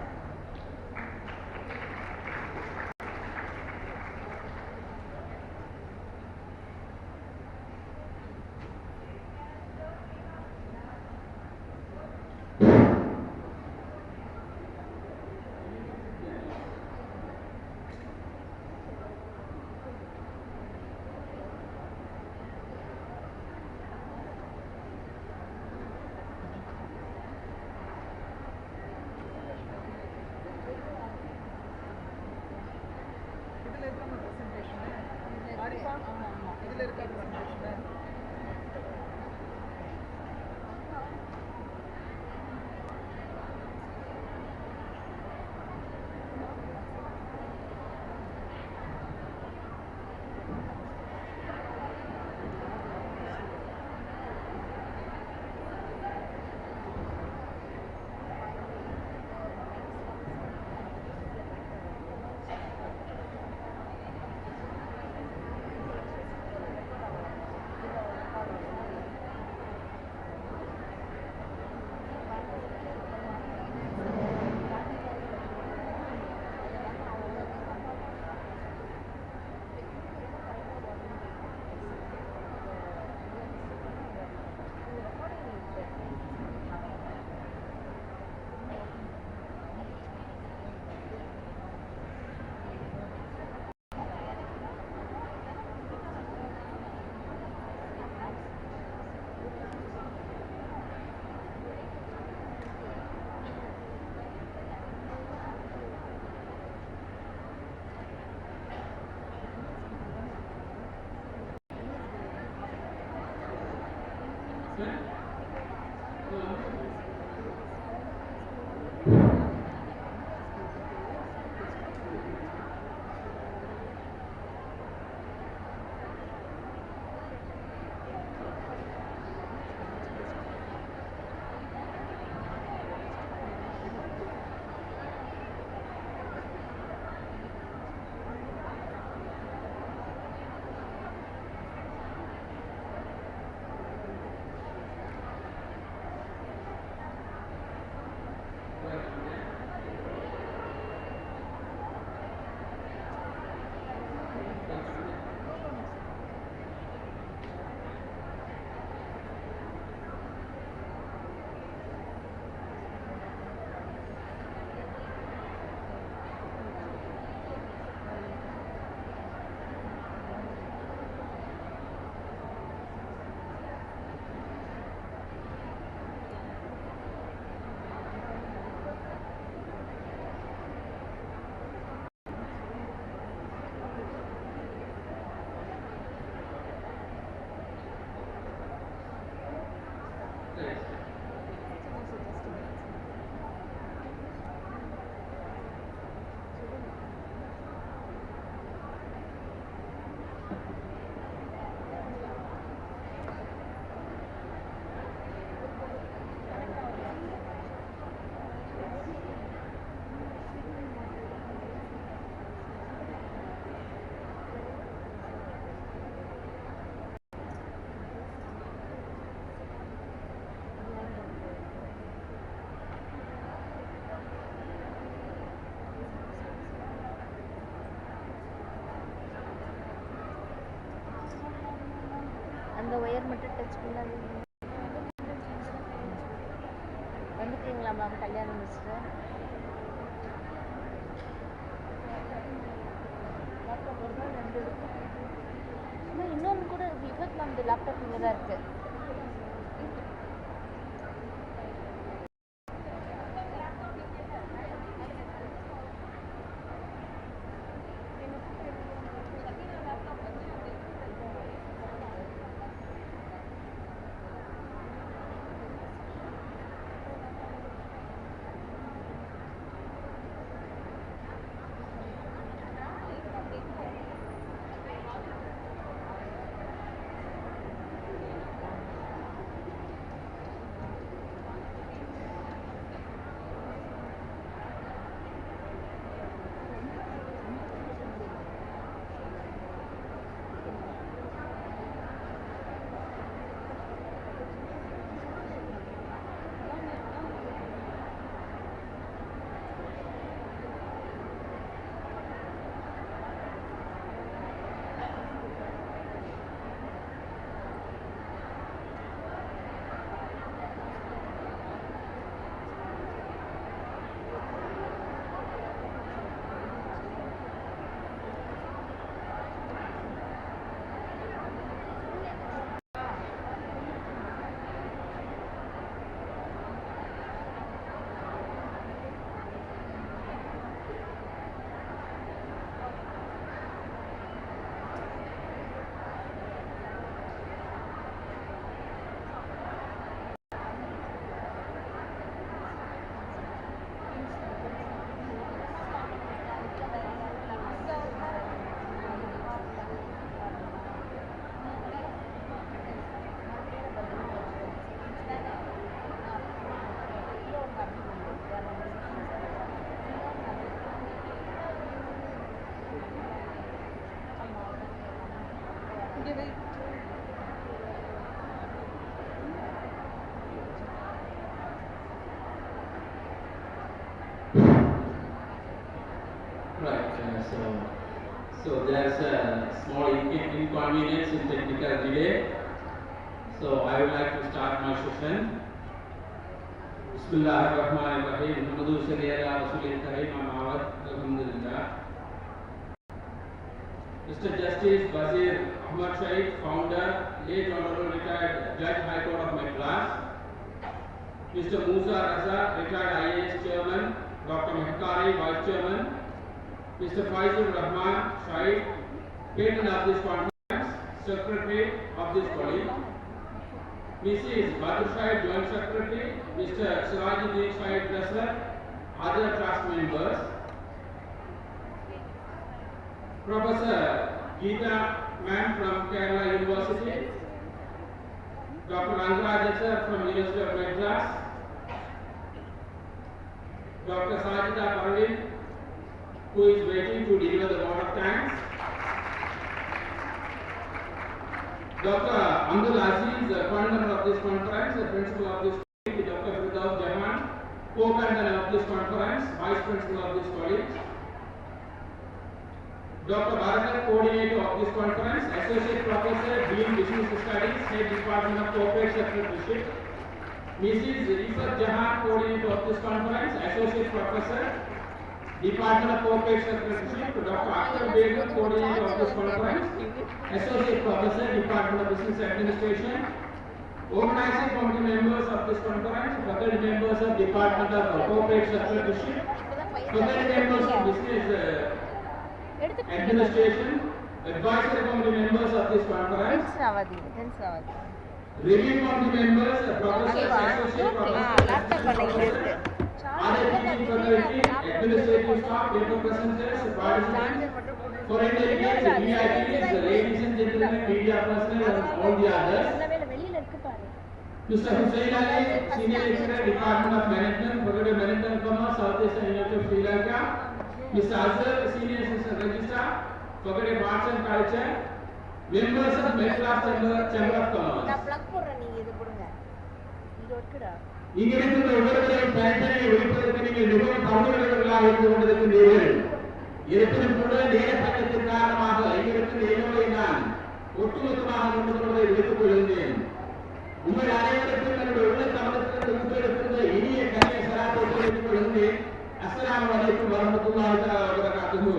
அந்த wire மட்டும் touch பண்ணாது. வந்துட்டீங்களா ma'am கல்யாணம் முடிச்சுட்டு? Laptop ஒரு நாள் 2 இருக்கு. இன்னொன்று கூட விபத் மேம் லேப்டாப் இங்கே தான் இருக்குது. So there's a small inconvenience in technical delay. So I would like to start my session. Bismillahirrahmanirrahim. Muhammadu Sallallahu Alaihi Wasallam. Alhamdulillah. Mr. Justice Wazir Ahmad Shaikh, founder, late Honorable retired Judge High Court of Madras. Mr. Musa Raza, retired IAS Chairman. Dr. Mehkari, Vice Chairman. Mr. Faizul Rahman Shaikh, Patron of this conference, Secretary of this body. Mrs. Madras, Joint Secretary, Mr. Sirajuddin Shahid Treasurer, other trust members, Professor Geeta Ma'am from Kerala University, Dr. Rangaraj sir from University of Madras, Dr. Sajida Parvin, who is waiting to deliver the vote of thanks, Dr. Abdul Aziz, founder of this conference, principal of this college, Dr. Firdaus Jahan, co-convener of this conference, vice principal of this college, Dr. Bharat, coordinator of this conference, associate professor, dean business studies, head department of corporate secretaryship, Mrs. Rifat Jahan, coordinator of this conference, associate professor, department of corporate secretaryship, Dr. Akhtar Begum, coordinator of this conference, associate professor, department of business administration, organizing committee members of this conference, faculty members of department of corporate secretaryship, faculty members of business administration, advisory committee members of this conference, review committee members, professors, associate professors, other teaching faculty, administrative staff, paper presenters, participants, foreign delegates, VIPs, ladies and gentlemen, media personnel, and all the others. Mr. Hussain Ali, Senior Lecturer, Department of Management, Faculty of Management and Commerce, South Asian University of Sri Lanka. Mr. Azhar, Senior Assistant Registrar, Faculty of Arts and Culture, members of Madras Chamber of Commerce. இங்கிருந்து ஒவ்வொருவரையும் தனித்தனியை ஒழிப்பதற்கு நீங்கள் மிகவும் தவறுகளர்களாக இருந்து கொண்டிருக்கின்றீர்கள். இருப்பினும் கூட நேரப்பட்டத்தின் காரணமாக இங்கிருந்து என்னுடைய நான் ஒட்டுமொத்தமாக கொண்டு கொள்வதை விடுத்துக் கொள்கின்றேன். உங்கள் அனைவருக்கும் என்னுடைய உள்ள தமிழகத்திலிருந்து உட்படுத்திருந்த இனிய கல்விய சராத்தை தெரிவித்துக் கொள்கின்றேன். அஸ்ஸலாமு அலைக்கும் வரஹ்மத்துல்லாஹி தஆலா வபரகாத்துஹு.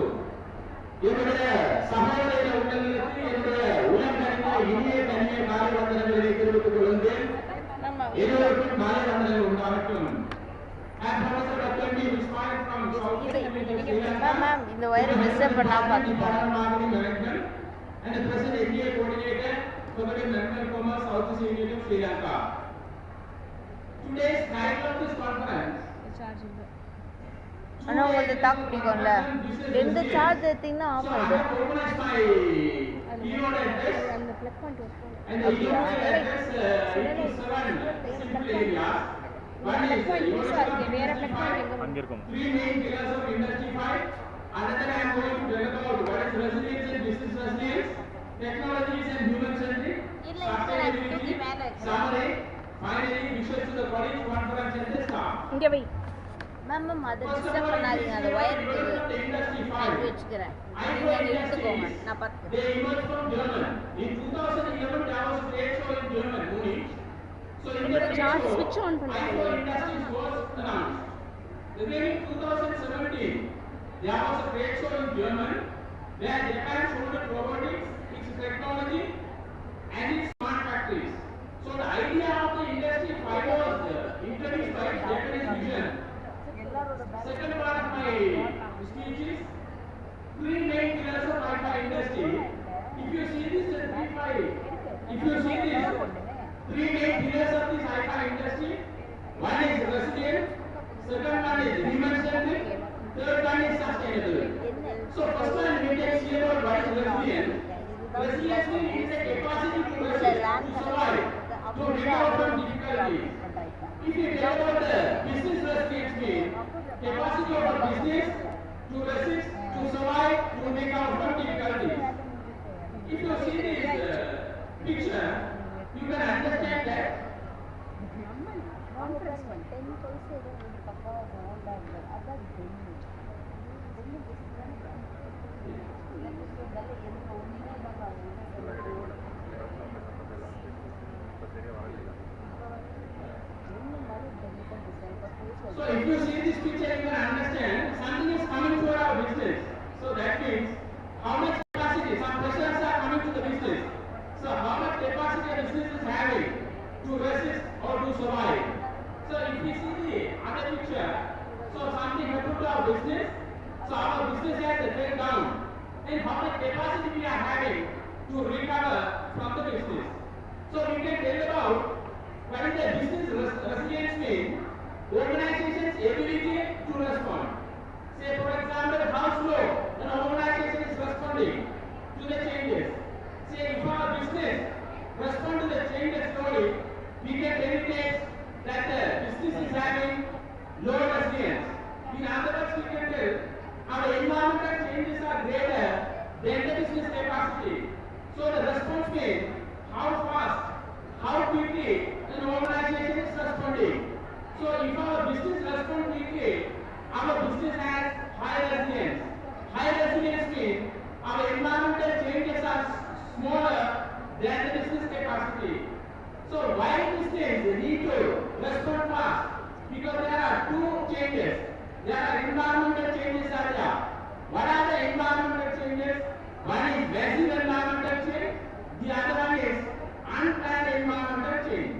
என்னுடைய சகோதர உள்ளங்களுக்கு என்னுடைய உலகம் கனிந்த இனிய கனிய காலை வந்தனங்களை தெரிவித்துக் கொள்கின்றேன். எல்லோருக்கும் மாலை வந்தனங்கள் உண்டாகட்டும். இந்த வயரை டிஸ்டர்ப் பண்ணாம பாத்துக்கோங்க. And the present MBA coordinator, Faculty of Management and Commerce, South Asian University of Sri Lanka. Today's title of this conference. ஆனா உங்களுக்கு தாக்கு பிடிக்கும்ல ரெண்டு சார்ஜ் எடுத்தீங்கன்னா ஆஃப் ஆயிடும் அந்த ப்ளக் பண்ணிட்டு அப்படியா வேற ப்ளக் பண்ணி அங்க இருக்கும் Three main pillars of Industry 5. Another I am going to tell about what is resilience and business resilience, technologies and human centric, sustainability, summary, finally wishes to the college conference and the staff. இங்க வை ma'am அதை disturb பண்ணாதீங்க அந்த wire எடுத்து வச்சுக்கிறேன் நீங்கள் எடுத்துக்கோங்க நான் பார்த்துக்கிறேன். They emerged from German. In 2011 there was a trade show in German, Munich. So in the charge switch on பண்ணுங்க. Industries was announced. Then in 2017 there was a trade show in German where Japan showed robotics, its technology and its smart factories. So the idea of the Industry 5 was introduced by Japanese vision. Second part of my speech is three main pillars of Wi-Fi industry. If you see this three main pillars of this Wi-Fi industry, one is resilient, second one is human centric, third one is sustainable. So first one we can see about what is resilience. Resilience means a capacity to resist, to survive, to recover from difficulties. If you talk about the business resilience means capacity of a business to resist, to survive, to make out from difficulties. If you see this picture, you can understand that so if you see this picture, you can understand something is coming for our business. So that means how much capacity, some pressures are coming to the business. So how much capacity a business is having to resist or to survive. So if we see the other picture, so something happened to our business, so our business has fell down. Then how much capacity we are having to recover from the business. So we can tell about What is the business resilience mean? Organization's ability to respond. Say for example, how slow an organization is responding to the changes. Say if our business respond to the changes slowly, we can eliminate that the business is having low resilience. In other words, we can tell our environmental changes are greater than the business capacity. So the response means how fast, how quickly an organization is responding. So if our business responds quickly, our business has high resilience. High resilience means our environmental changes are smaller than the business capacity. So why business need to respond fast? Because there are two changes. There are environmental changes are there. What are the environmental changes? One is massive environmental change. The other one is unplanned environmental change.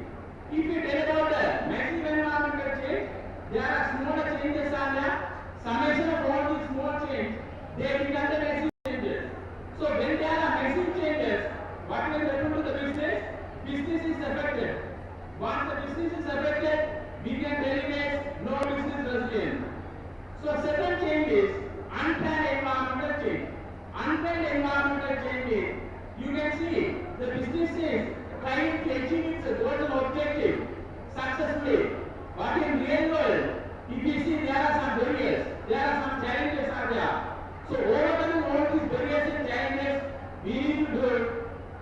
If you tell about the massive environmental change, there are smaller changes are there. Summation of all these small changes, they become the massive changes. So when there are massive changes, what will happen to the business? Business is affected. Once the business is affected, we can eliminate no business resilience. So second change is unplanned environmental change. Unplanned environmental change is, you can see the business is trying to achieve its goals and objective successfully. But in real world, if you see there are some barriers, there are some challenges are there. So overcoming all these barriers and challenges, we need to do it.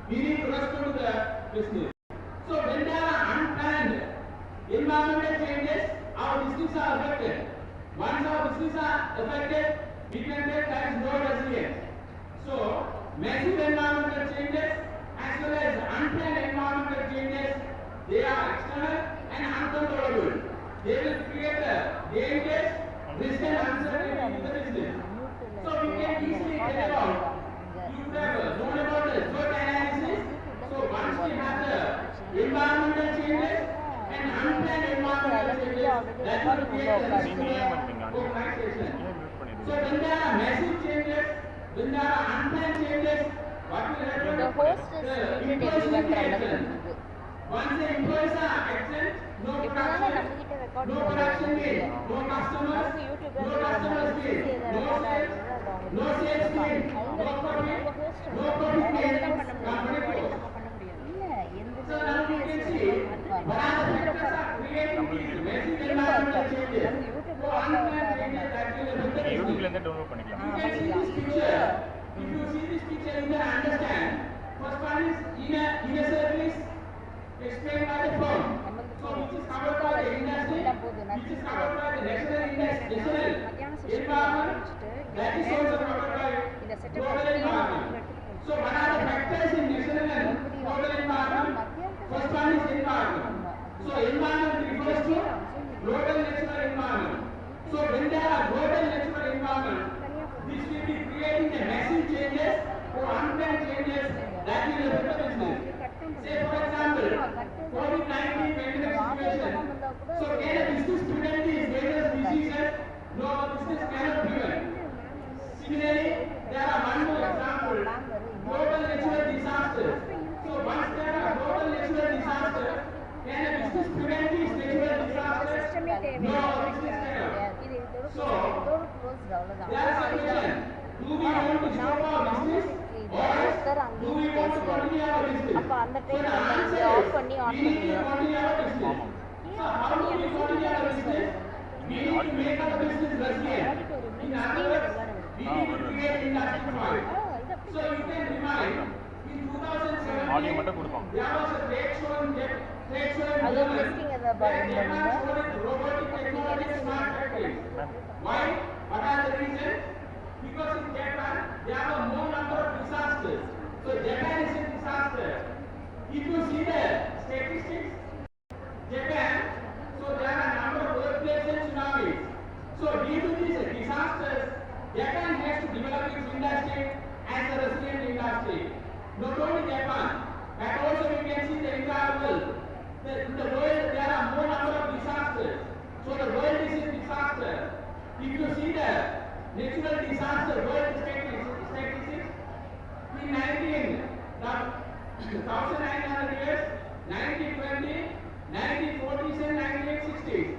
We need to respond to the business. So when there are unplanned environmental changes, our business are affected. Once our business are affected, we can tell there is no resilience. So massive environmental changes as well as unplanned environmental changes, they are external and uncontrollable. They will create a dangerous risk and uncertainty in the business. So we can easily tell about, you would have known about the SWOT analysis. So once we have the environmental changes and unplanned environmental changes, that will create a risk to the organization. So when there are massive changes, when there are unplanned changes, what will happen? The host is The muted employees will everyone be random absent. பண்ணுது. Once the employees are absent, no எப்படினாலும் production, நம்ம கிட்ட record no production mean, no customers, நமக்கு யூடியூப்ல no customers mean, no sales, no sales mean, no profit, no profit mean, company close. இல்ல எந்த So now we can see what are the factors are creating these massive environmental changes. So unplanned changes that will affect the business. யூடியூப்ல இருந்து download பண்ணிக்கலாம். You can see this picture. If you see this picture, you can understand. First one is inner service explained by the firm. So which is covered by the industry, which is covered by the national environment, that is also covered by global environment. So what are the factors in national and global environment? First one is environment. So environment refers to global natural environment. So when there are global natural environment, this will be creating the massive changes or unplanned changes that will affect the business. Say for example, COVID-19 pandemic situation. So can a business prevent these dangerous diseases? No, business cannot prevent. Similarly, there are one more example, global natural disasters. So once there are global natural disasters, can a business prevent these natural disasters? No, business cannot. So, there is a question, do we want to stop our business or do we want to continue our business? அப்ப அந்த So time the நம்ம answer இங்க of is, பண்ணி on we need to பண்ணிடலாம். continue our business. So how do we continue our business? We need to make our business resilient. In other words, we need to create industry point. So you can remind, in 2017, there was a trade show in அது Germany மிஸ்டிங் எதை where பாருங்க Japan showed its robotic technology smart factories. Why? What are the reasons? Because in Japan, there are more number of disasters. So Japan is a disaster. If you see the statistics, Japan, so there are a number of earthquakes and tsunamis. So due to these disasters, Japan has to develop its industry as a resilient industry. Not only Japan, but also we can see the entire world. In the world, there are more number of disasters. So the world is in disaster. If you see the natural disaster world statistics, in 1900 years, 1920, 1940s and 1960s.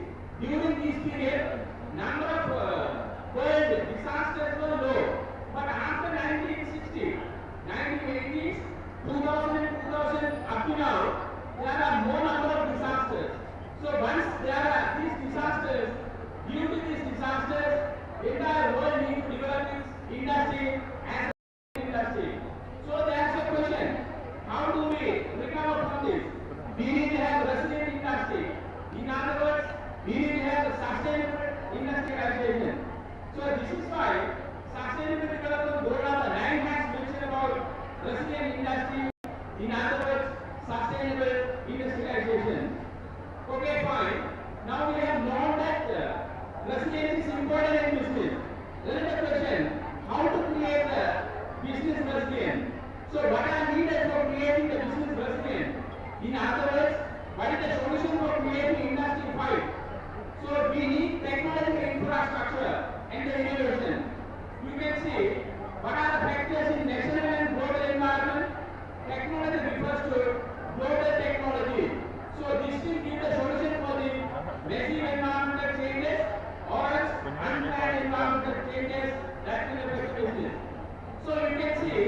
During this period, number of world disasters were low. But after 1960, 1980s, 2000 and 2000 up to now, there are more number of disasters. So once there are these disasters, due to these disasters, entire world needs to develop its industry as an industry. So there is a question, how do we recover from this? We need to have resilient industry. In other words, we need to have a sustainable industrialization. So this is why Sustainable Development Goal number 9 has mentioned about resilient industry. In other words, sustainable industrialization. Okay, fine. Now we have known that resilience is important in business. Then the question, how to create the business resilient? So what are needed for creating the business resilient? In other words, what is the solution for creating industry 5? So we need technological infrastructure and the innovation. You can see what are the factors in national and global environment. Technology refers to global technology. So this will give the solution for the massive environmental changes or else unplanned environmental changes that will affect business. So you can see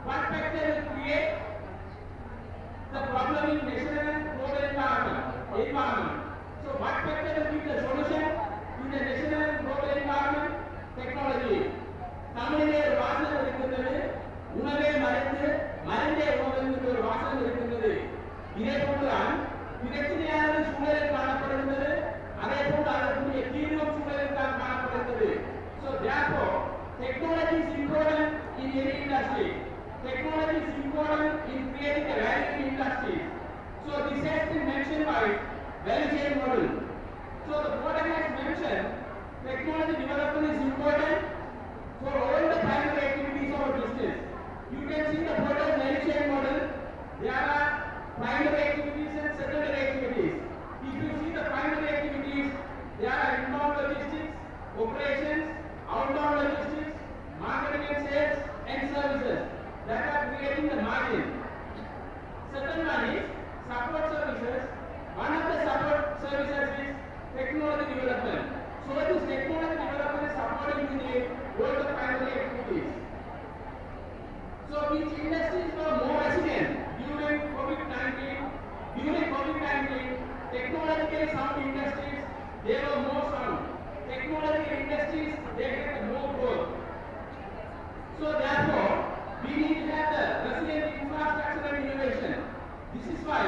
what factor will create the problem in national and global environment. So what factor will give the solution in the national and global environment? Technology. தமிழிலே ஒரு வாசகம் இருக்கின்றது, உணவே மருந்து, மருந்தே உணவு என்கிற ஒரு வாசகம் இருக்கின்றது. இதே போன்றுதான் பிரச்சனையான சூழலில் காணப்படுகின்றது, அதே போன்று அதற்குரிய தீர்வும் சூழலில் தான் காணப்படுகின்றது. So therefore, technology is important in any industry. Technology is important in creating a value in industry. So this has been mentioned by value chain model. So the board has mentioned technology development is important for all the primary activities of business. You can see the total value chain model. There are primary activities and secondary activities. If you see the primary activities, there are inbound logistics, operations, outbound logistics, marketing and sales, and services that are creating the margin. Second one is support services. One of the support services is technology development. So this technology development is supporting to the all the primary activities. So which industries were more resilient during COVID-19? During COVID-19, technologically sound industries, they were more sound. Technological industries, they had more growth. So therefore, we need to have the resilient infrastructure and innovation. This is why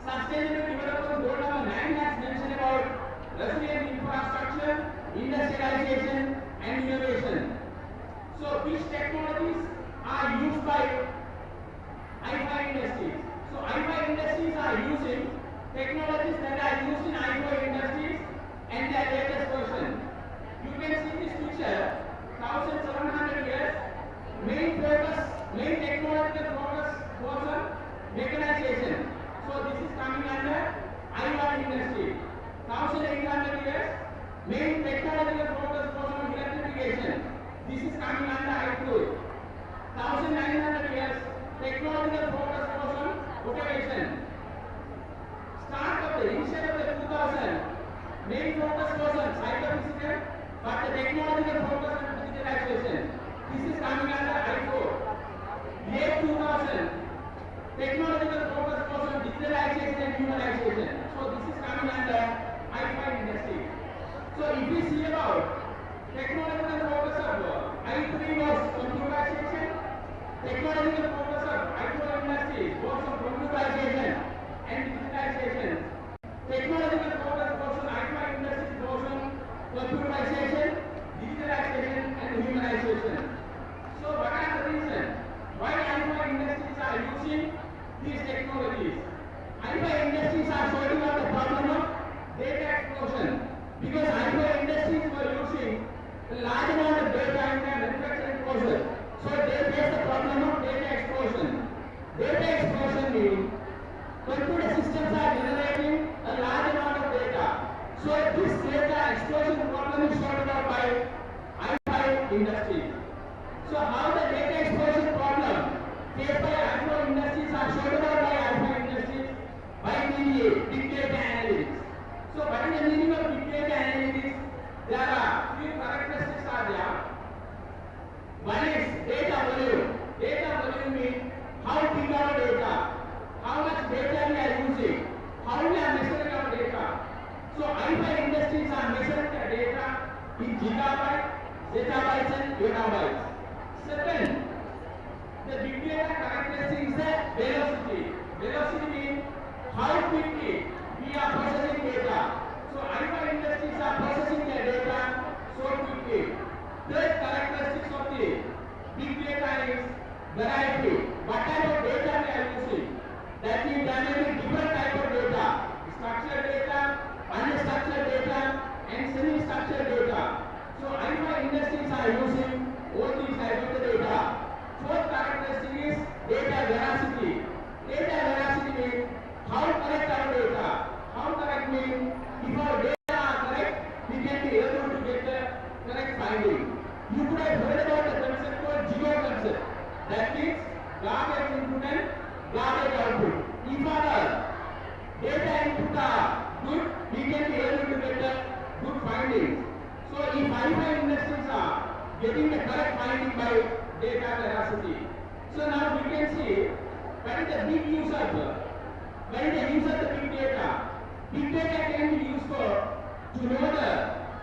Sustainable Development Goal number 9 has mentioned about resilient infrastructure, industrialization, and innovation. So which technologies are used by I5 industries? So I5 industries are using technologies that are used in I5 industries and their latest version. You can see this picture, 1700 years, main technological focus was on mechanization. So this is coming under I1 industry. 1800 years, main technological focus was on electrification. This is coming under I2. 1900 years, technological focus was on automation. Start of the initial of the 2000, main focus was on cyber-physical, but the technological focus on digitalization. This is coming under I4. Late 2000, technological focus was on digitalization and humanization. So this is coming under I5 industry. So if we see about technological focus of I3 was computerization, technological focus of I4 industries was on computerization and digitalization. Technological focus was on I5 industries was on computerization, digitalization and humanization. So what are the reasons why I5 industries are using these technologies? I5 industries are sorting out the problem of data explosion because I5 industries were using a large amount of data in their manufacturing process. So they face the problem of data explosion. Data explosion means computer systems are generating a large amount of data. So this data explosion problem is sorted out by I5 industries. So how the data explosion problem faced by I4 industries are sorted out by I5 industries by DDA. there are few characteristics are there. One is data volume. Data volume means how big our data, how much data we are using, how we are measuring our data. So I5 industries are measuring their data in gigabytes, zettabytes and yottabytes. Second, the big data characteristic is the velocity. Velocity means how quickly we are processing data. So I5 industries are processing their data so quickly. Third characteristics of the big data is variety. What type of data we are using? That means there may be different type of data. Structured data, unstructured data and semi-structured data. So I5 industries are using all these types of the data. Fourth characteristic is data veracity. Data veracity means how correct our data. How correct means if our data are correct, we can be able to get the correct finding. You could have heard about the concept called geo concept. That means garbage input and garbage output. If our data input are good, we can be able to get the good findings. So if I5 industries are getting the correct finding by data veracity. So now we can see what is the big use of what is the use of the big data. Big data can be used for to know the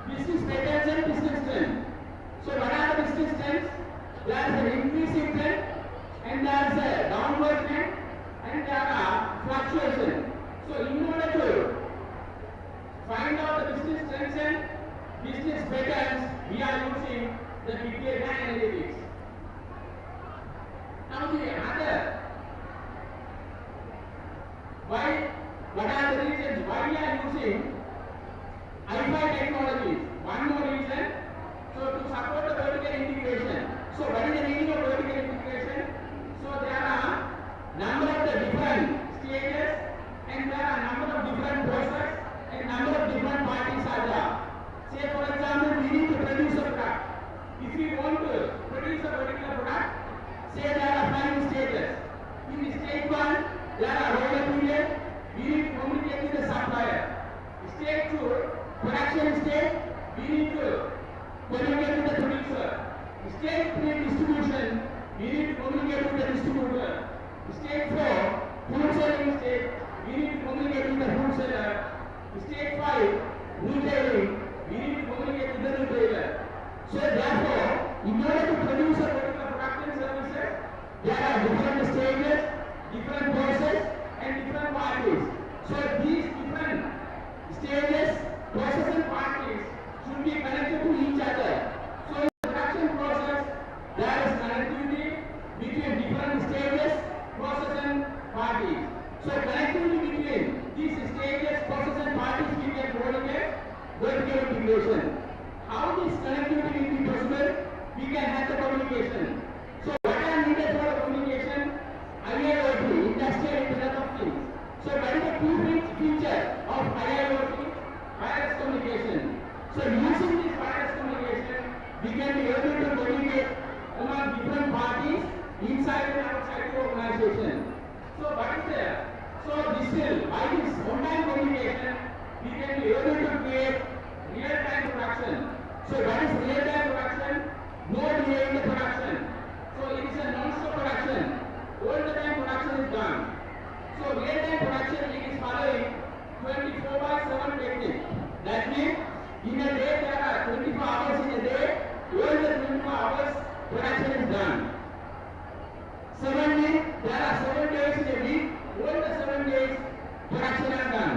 business patterns and business trends. So what are the business trends? There is an increasing trend and there is a downward trend and there are fluctuations. So in order to find out the business trends and business patterns, we are using the big data analytics. Now the other, what are the reasons why we are using I5 technologies? One more reason, so to support the vertical integration. So what is the meaning of vertical integration? So there are number of the different stages and there are number of different processes and number of different parties are there. Say for example, we need to produce a product. If we want to produce a particular product, say there are 5 stages. In stage 1, there are raw material. We need to communicate with the supplier. Stage 2, production stage. We need to communicate with the producer. Stage 3, distribution. We need to communicate with the distributor. Stage 4, food selling stage. We need to communicate with the food seller. Stage 5, retailing. We need to communicate with the retailer. So therefore, in order to produce a particular product and services, there are different stages, different processes, and different parties. So these different stages, processes, and parties should be connected to each other. So in the production process, there is connectivity between different stages, processes, and parties. So connectivity between these stages, processes, and parties we can call it vertical integration. How this connectivity will be possible? We can have the communication. So what are needed for the communication? IIoT, Industrial Internet of Things. So what is the key feature of IIoT? Wireless communication. So using this wireless communication, we can be able to communicate among different parties inside and outside the organization. So what is there? So this will, by this on-time communication, we can be able to create real-time production. So what is real-time production? No delay in the production. So it is a non-stop production. All the time production is done. So real-time production is following 24/7 technique. That means in a day there are 24 hours in a day. All the 24 hours production is done. 7 days, there are 7 days in a week. All the 7 days production are done.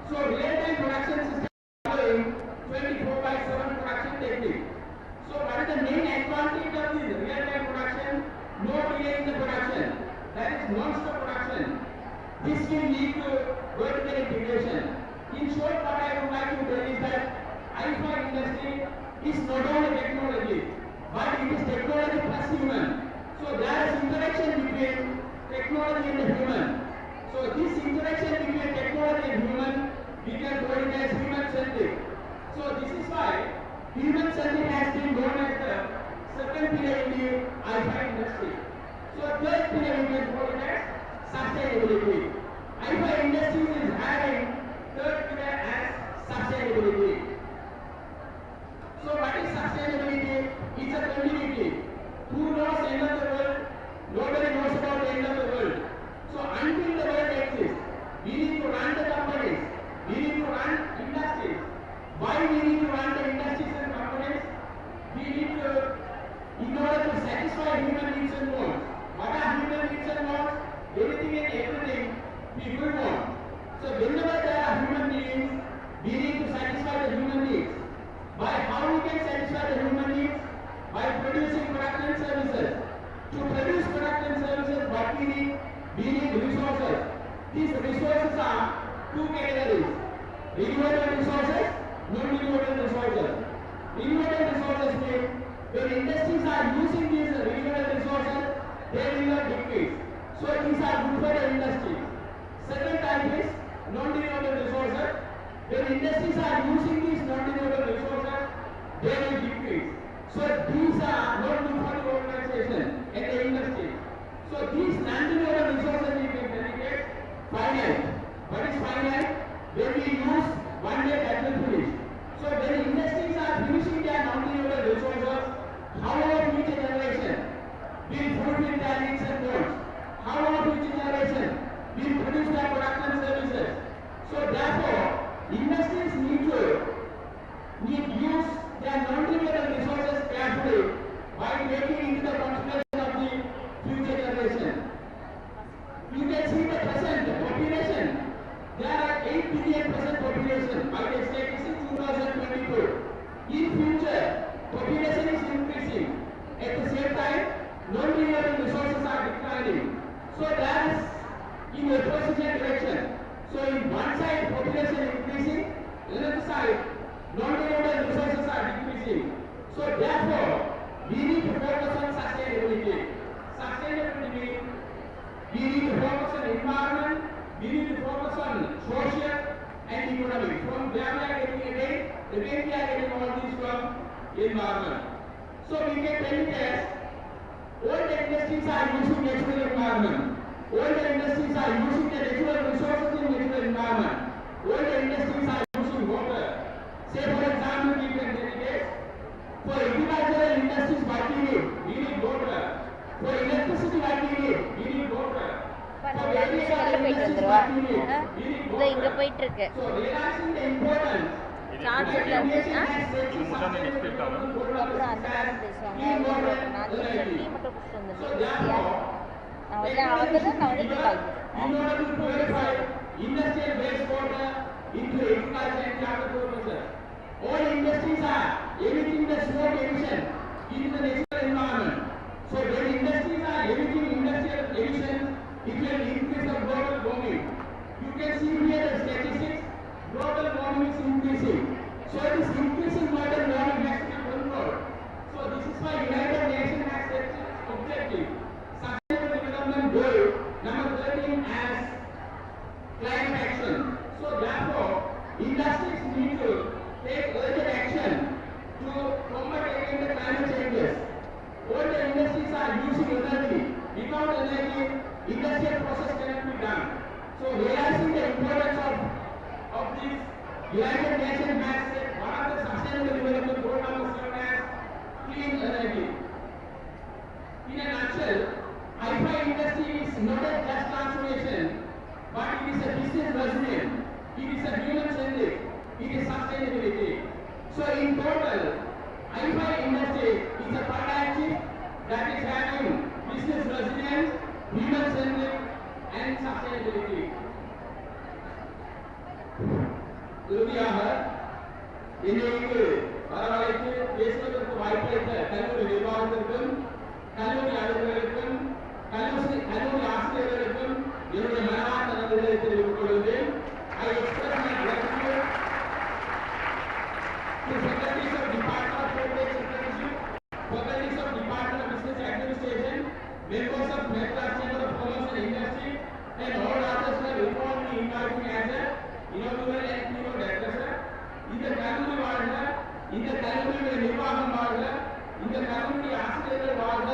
So real-time production system following 24/7 production technique. So what is the main advantage of this real-time production? No delay in the production. That is non-stop production. This will lead to vertical integration. In short, what I would like to tell is that I5 industry is not only technology, but it is technology plus human. So there is interaction between technology and the human. So this interaction between technology and human, we can call it as human-centric. So this is why human-centric has been known as the second pillar in the I5 industry. So third pillar we can call it as sustainability. I5 industries is having third pillar as sustainability. Why we need to run the industries and companies? We need to, in order to satisfy human needs and wants. What are human needs and wants? Anything and everything people want. So whenever there are human beings, we need to satisfy the human needs. By how we can satisfy the human needs? By producing products and services. To produce products and services, what we need resources. These resources are two categories: renewable resources, non-renewable resources. Renewable resources mean when industries are using these renewable resources, they will not decrease. So these are good for the industry. Second type is non-renewable resources. When industries are using these non-renewable resources, they will decrease. So these are not good for the organization and the industry. So these non-renewable resources we can dedicate finite. What is finite? When we use one day that will finish. So when industries are finishing their non-renewable resources, how our future generation will fulfill their needs and wants? How our future generation will produce their products and services? So therefore, industries need use their non-renewable resources carefully while taking into the consideration of the future generation. You can see the present population. There are 8 billion present population by the statistics 2022. In future, population is increasing. At the same time, non-renewable resources are declining. So that is in opposite direction. So in one side, population increasing, another side, non-renewable resources are decreasing. So therefore, we need to focus on sustainability. Sustainability means we need to focus on environment, we need to focus on social and economic. From where we are getting again we are getting all these from environment. So we can tell it as all the industries are using natural environment. All the industries are using the natural resources in natural environment. All the industries are using water. Say for example, we can dedicate for agricultural industries what we need water. For electricity what we need water. For various other industries what we need water. So realizing the importance சார்ஜர்ல nation இருக்குன்னா has set இது மட்டும் தான் next week ஆகும். அப்புறம் அந்த மாதிரி பேசுவாங்க. clean water நான் and ஜஸ்ட் energy. டீ மட்டும் குடிச்சிட்டு So வந்தேன். therefore, நான் வந்து போய் கால் in order to purify industrial wastewater into agriculture and climate purposes. All industries are emitting the smoke emission into the natural environment. So when industries are emitting industrial emissions, it will increase the global warming. You can see here the statistics. Global warming is increasing. So this increasing global warming has to be controlled. So this is why United Nations has set its objective. Sustainable Development Goal number 13 as climate action. So therefore, industries need to take urgent action to combat against the climate changes. All the industries are using energy. Without energy, industrial process cannot be done. So realizing the importance of this, United Nations has set one of the Sustainable Development Goal number 7 as clean energy. In a nutshell, hi-fi industry is not a just transformation, but it is a business resilient, it is a human-centric, it is sustainability. So in total, hi-fi industry is a paradigm shift that is having business resilience, human-centric and sustainability. இறுதியாக இன்றைக்கு வரவழைத்து பேசுவதற்கு வாய்ப்பளித்த கல்லூரி நிர்வாகத்திற்கும் கல்லூரி அதிபர்களுக்கும் கல்லூரி ஆசிரியர்களுக்கும் என்னுடைய மனமார்ந்த நன்றிகளை தெரிவித்துக் கொள்கிறேன். I express my gratitude to faculties of Department of Corporate Secretaryship, faculties of Department of Business Administration, members of Madras Chamber of Commerce and Industry, and all others who have involved me in inviting as a inaugural and keynote addresser. இந்த கல்லூரி வாழ்க, இந்த கல்லூரியுடைய நிர்வாகம் வாழ்க, இந்த கல்லூரி ஆசிரியர்கள் வாழ்க,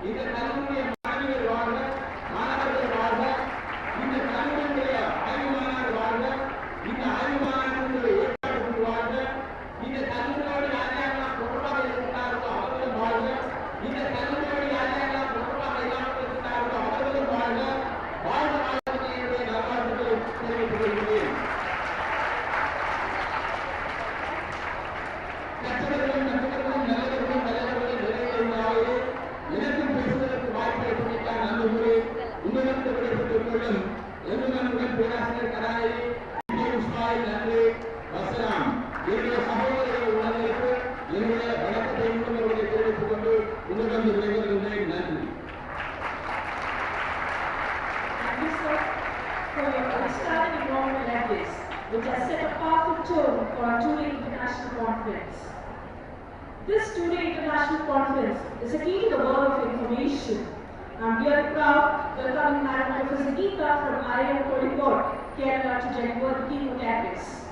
இந்த கல்லூரிய மாணவிகள் வாழ்க, மாணவர்கள் வாழ்க, இந்த கல்லூரியுடைய ஆய்வு மாநாடு வாழ்க, இந்த ஆய்வு மாநாட்டினுடைய ஏற்பாடுகள் வாழ்க, இந்த கல்லூரியோடு யாரெல்லாம் தொடர்பாக இருக்கிறார்களோ அவர்களும் வாழ்க, இந்த கல்லூரியோடு யாரெல்லாம் தொடர்பாக இல்லாமல் இருக்கிறார்களோ அவர்களும் வாழ்க, வாழ்க வாழ்க என்னுடைய நல்வாழ்த்துக்களை தெரிவித்துக் கொள்கிறேன். வணக்கம் பேராசிரியர் கராயி இஸ்மாயில் நன்றி வசலாம் என்னுடைய சகோதரர்கள் உணர்வுக்கு என்னுடைய வணக்கத்தை உணர்வுகளை தெரிவித்துக் கொண்டு உங்களிடம் விடைபெறுகின்றேன் நன்றி. Thank you, sir, for your outstanding involvement like this, which has set a powerful tone for our two-day international conference. This two-day international conference is a key to the world of information. I'm very proud welcoming Madam Professor Geeta from IIM Kozhikode, Kerala to deliver the keynote address.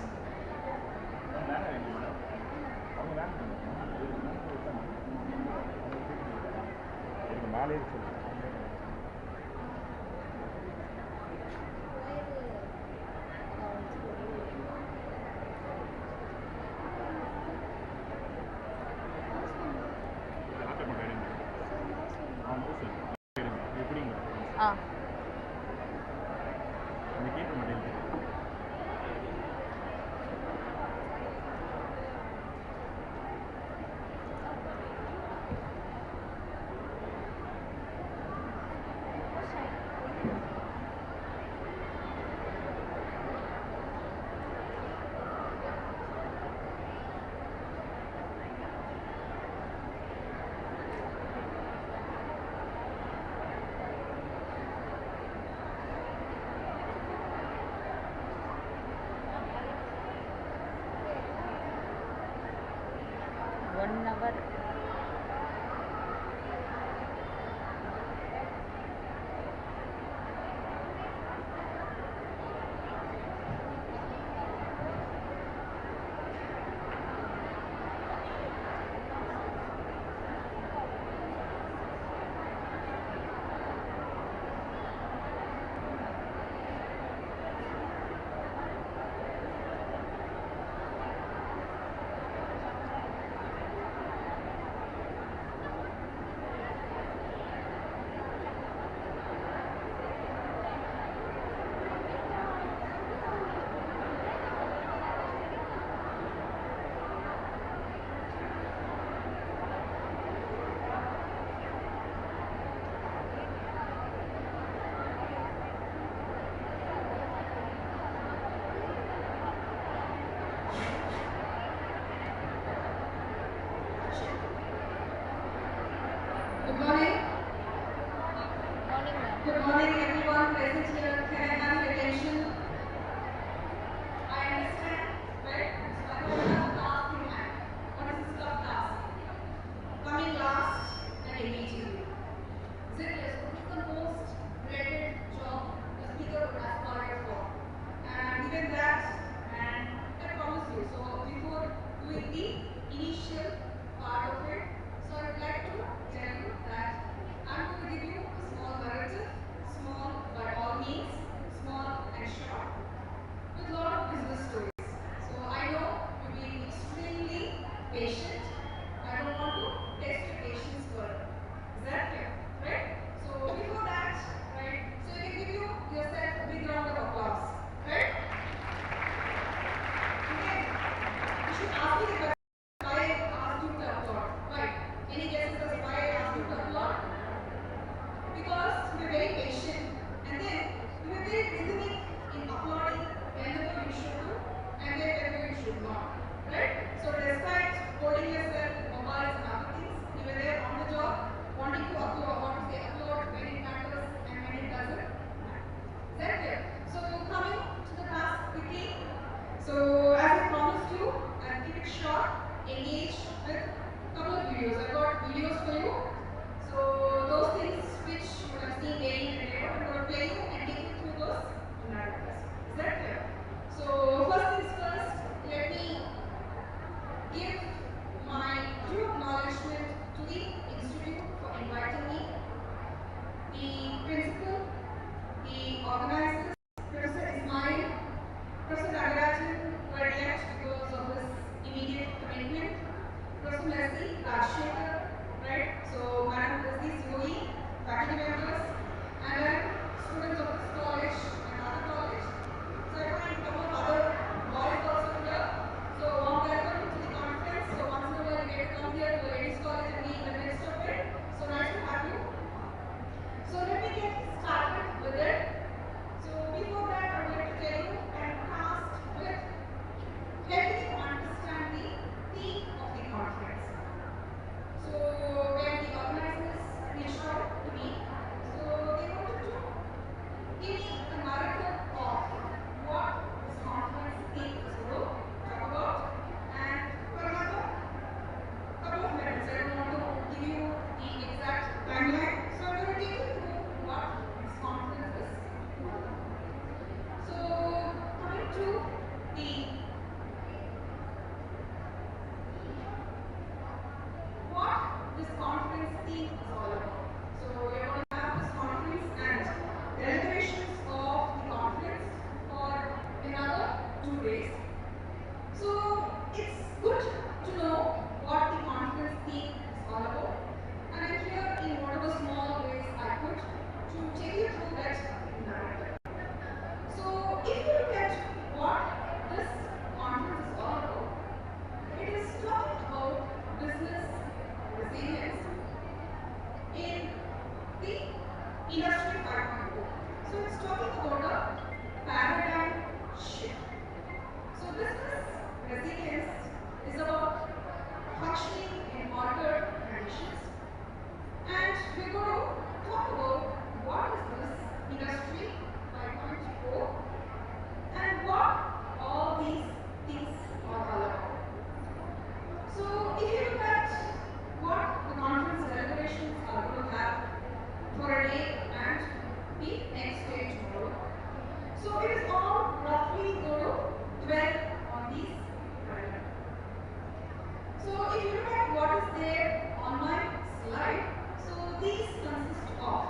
if you look at what is there on my slide, so these consist of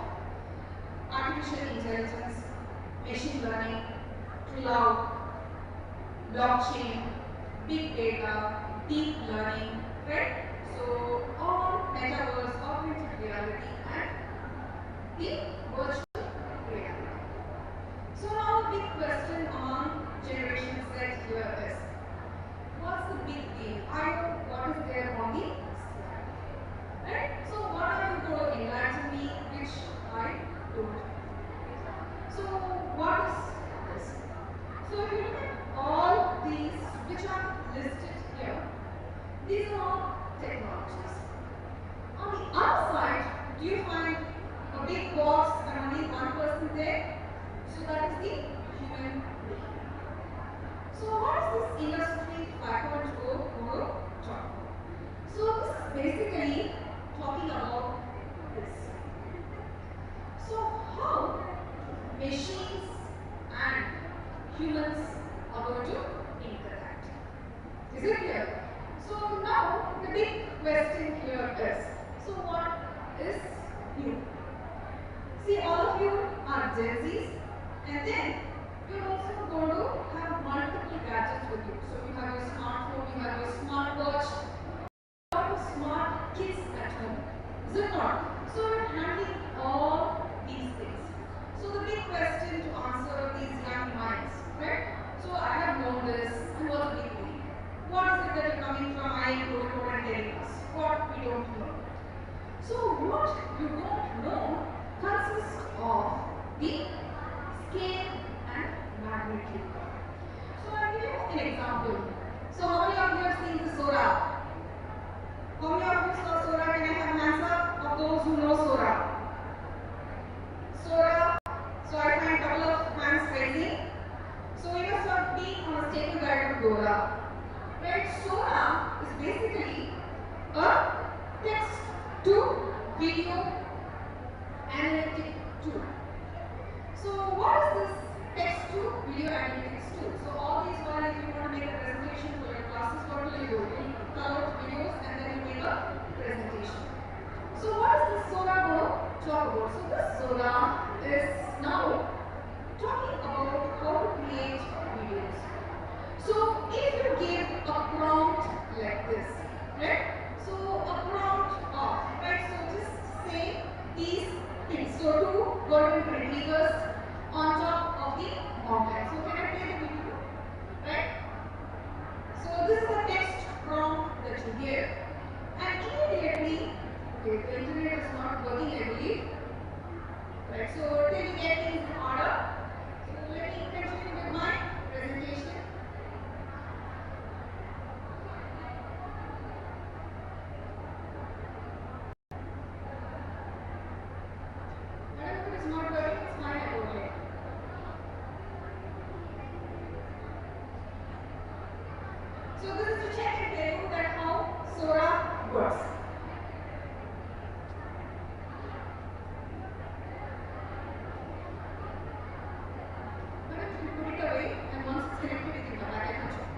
artificial intelligence, machine learning, cloud, blockchain, big data, deep learning, right? So all metaverse, augmented reality and the virtual reality. So now the big question among Generation Z here is, what's the big deal? I know what is there on the slide, right? So what are you going to enlighten me which I don't? So what is this? So if you look at all these which are listed here, these are all technologies. On the other side, do you find a big box and only one person there? So that is the human being. So what is this Industry 5.0 going to talk about? So this is basically talking about this. So how machines and humans are going to interact. Is it clear? So now the big question here is, so what is you? See, all of you are Gen Zs, and then you're also going to have multiple gadgets with you. So you have your smartphone, you have your smartwatch, a lot of smart kids at home. Is it not? So you're handling all these things. So the big question to answer these young minds, right? So I have known this, and what's the big deal? What is it that you're coming from IIT protocol and telling us? What we don't know. So what you don't know consists of the scale and magnitude. So I'll give you an example. So how many of you have seen the Sora? How many of you saw Sora? Can I have hands up of those who know Sora? Sora. So I find a couple of hands raising. So you must have been on a stable guide of Dora. Right? Sora is basically a text to video analytic tool. So what is this text to video analytics tool? So all these while if you want to make a presentation for your classes, what will you do? You download videos and then you make a presentation. So what is this Sora going to talk about? So this Sora is now talking about how to create videos. So if you give a prompt like this, right? So a prompt of, right? So just say these things. So two golden retrievers on top of the mountain. So can I play the video? Right? So this is the text prompt that you give. And immediately, okay, the internet is not working, I believe. Right? So till you get things in order. So let me continue with my presentation. If it is not working, it's fine, I don't care. So this is to check and tell you that how Sora works. But if you put it away and once it's connected, you can come back and check.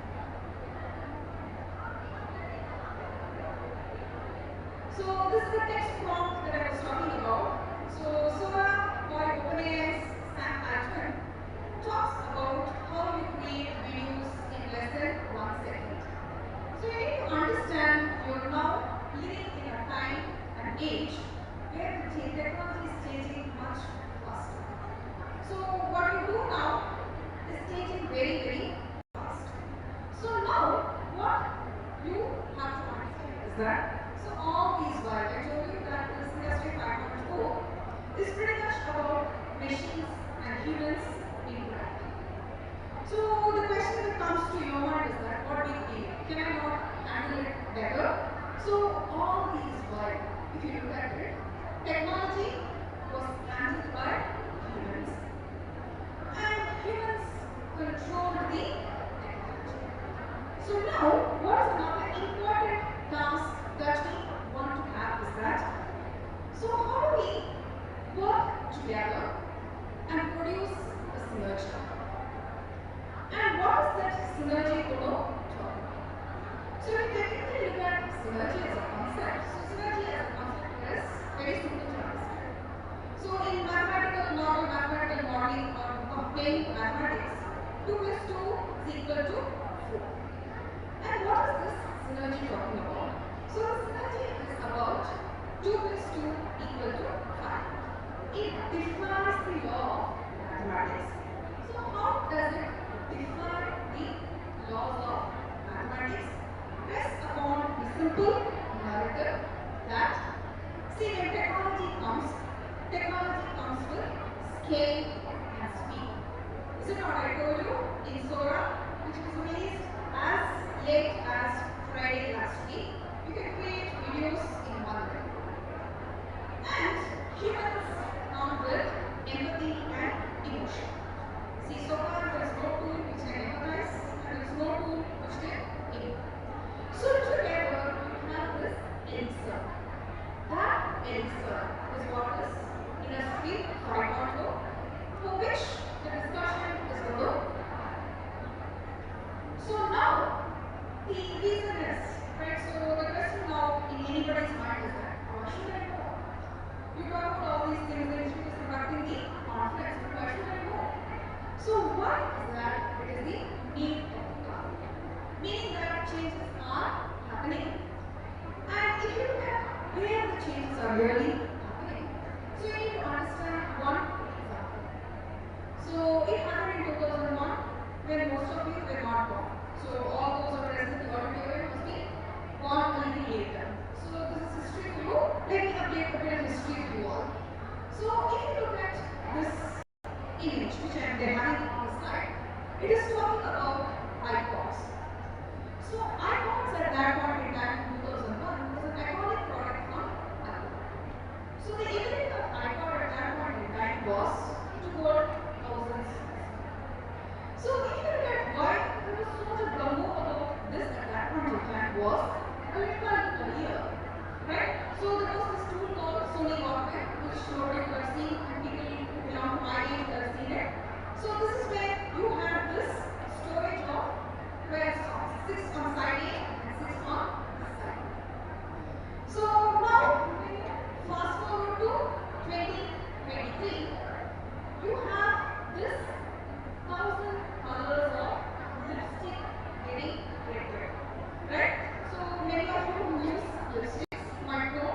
So this is the text prompt that I was talking about. So Sora by OpenAI's Sam Altman talks about how you create videos in less than 1 second. So you need to understand you're now living in a time and age where the technology is changing much faster. So what you do now is changing very, very fast. So now what you have to understand is that so all these while I told you that this Industry 5.0 is pretty much about machines and humans interacting. So the question that comes to your mind is that what we do? Can I not handle it better? So all these while, if you look at it, technology was handled by humans. And humans controlled the technology. So now, what is another important task that we want to have is that, so how do we work together and produce a synergy? And what is that synergy going to talk about? So if you technically look at synergy as a concept. So synergy as a concept is very simple to understand. So in normal mathematical modeling or plain mathematics, 2 plus 2 is equal to 4. And what is this synergy talking about? So the synergy is about 2 plus 2 equal to 5. It defines the law of mathematics. So how does it define the laws of mathematics? Rests upon the simple narrative that, see, when technology comes with scale and speed. Is it not I told you in Sora, which was released as late as Friday last week, you can create videos in 1 minute. And humans come with empathy and emotion. See, so far there is no tool which can empathize and there is no tool which can emote. So together we have this elixir. That elixir is what is Industry 5.0, for which the discussion is going to happen. So now, the reason is, right, so the question now in anybody's mind is that, what should I know? You talk about all these things, the institute is conducting the conference, but why should I know? So what is that? It is the need of the hour. Meaning that changes are happening. And if you look at where the changes are really happening, so you need to understand one example. So it happened in 2001 when most of you were not born. So all those who are present in the auditorium must be born a little later. So this is history for you. Let me update a bit of history for you all. So if you look at this image which they're having on the slide, it is talking about iPods. So iPods at that point in time in 2001 was an iconic product from Apple. So the ability of iPod at that point in time was to hold thousands. So if you look at why there was so much of glamour about this at that point in time was a little earlier, right? So there was this tool called Sony Walkman, which nobody would have seen, and people who belong to my age would have seen it. So this is where you have this storage of 12 songs, 6 on side A and 6 on side B. So now, fast forward to 2023, you have this 1,000 colors of lipstick getting printed, right? So many of you who use lipsticks might know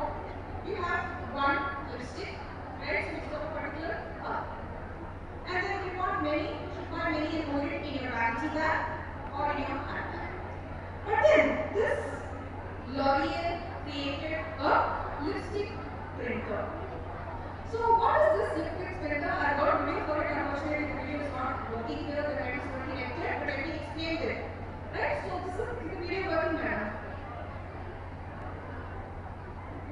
you have one lipstick, right? So it's of a particular color. And then if you want many, you should buy many and hold it in your vanity bag or in your handbag. But then this L'Oreal created a lipstick printer. So what is this lipstick printer? I got a video for it. Unfortunately, the video is not working here. The web is not connected, but let me explain it. Right? So this is the video working, madam.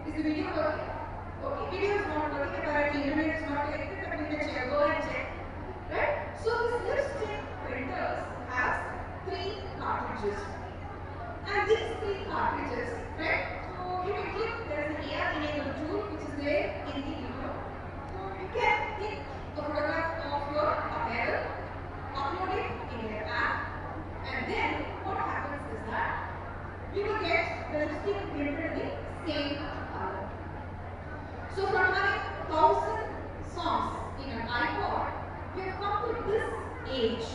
Is the video working? Okay, video is not working. Apparently, internet is not connected, but we can check. Go and check. Right? So this lipstick printers has 3 cartridges. And these 3 cartridges, right? So you can click, there is an AR enabled tool which is there in the video. So you can click a photograph of your apparel, upload it in your app, and then what happens is that you will get the lipstick printed in the same color. So from having 1,000 songs in an iPod, we have come to this age,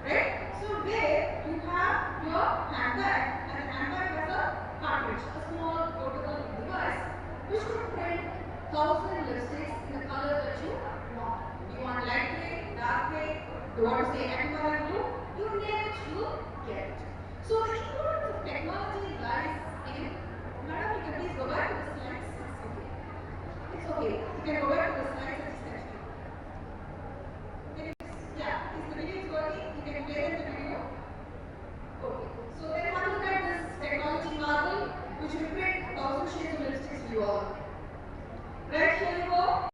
right? So where you have your handbag, and the handbag has a cartridge, a small portable device, which could print 1,000 lipsticks in the color that you want. You want light gray, dark gray, you want to say aquamarine blue, you name it, you get it. So the importance of technology lies in, madam, you can please go back to the slides. It's okay. You can go back to the slides and just yeah, if the video is working, you can play the video. Okay. So then have a look at this technology marvel, which will print 1,000 shades of lipsticks for you all. Right, here you go.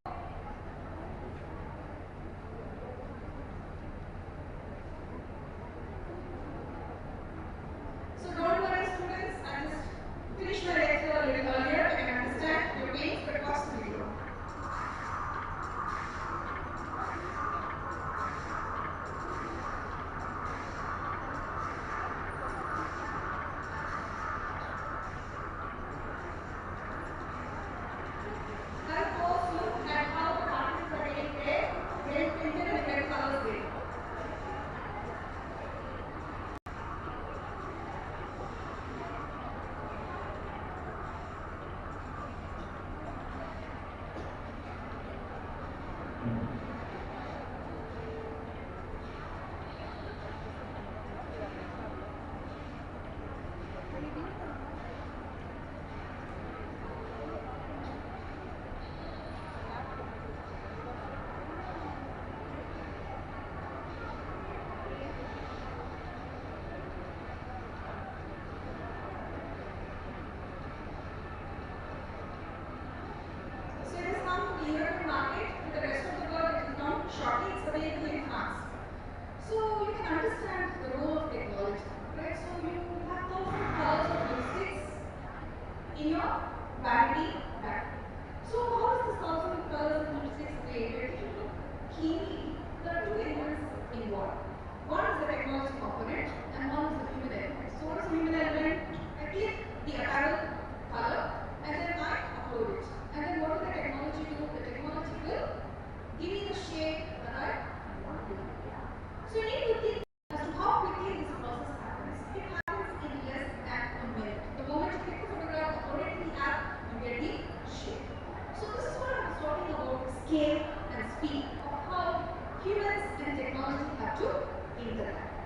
So don't worry, students. I just finished my lecture a little earlier. I can understand your pain, but watch the video. come to the European market, to the rest of the world it will come shortly, it's available in France. So you can understand the role of technology, right? So you have thousands of colors of lipsticks in your vanity bag. So how is this thousand of colors of lipsticks created? If you look keenly, there are two elements involved. One is the technology component and one is the human element. So what is the human element? I click the apparel color and then I upload it. And then what will the technology do? The technology will give me the shade that I want to. So you need to think as to how quickly this process happens. It happens in less than a minute. The moment you click the photograph, upload it in the app, you get the shade. So this is what I was talking about, scale and speed of how humans and technology have to interact.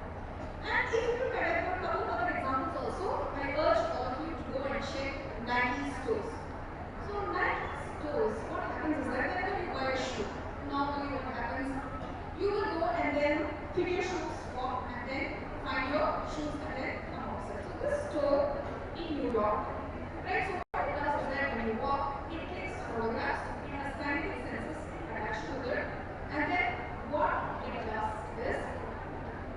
And if you look at it, a couple of other examples also, I urge all of you to go and check Nike stores. So Nike stores, what happens is that whenever you buy a shoe, normally what happens, you will go and then fit your shoes, walk and then find your shoes and then come outside. So this store in New York, right? So what it does is that when you walk, it takes photographs, it has kinetic sensors attached to it, and then what it does is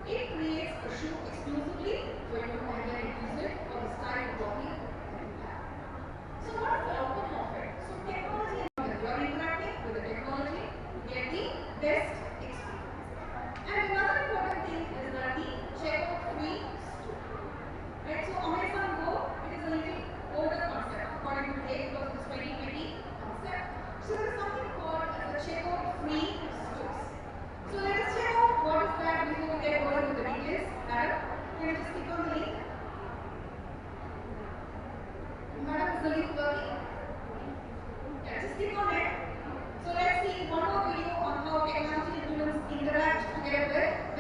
it creates a shoe exclusively for you and then it uses it for the style of walking that you have. So what is the outcome of it? So technology, you are interacting with the technology to get the best experience. And another important thing is that the checkout free store. Right? So Amazon Go, it is a little older concept according to Day because it is 2020 concept. So there is something called as a checkout free stores. So let us check out what is that before we get going with the details. Madam, can you just click on the link? Madam, is the link working? Yeah, just click on it. So let's see one more video on how technology and humans interact together with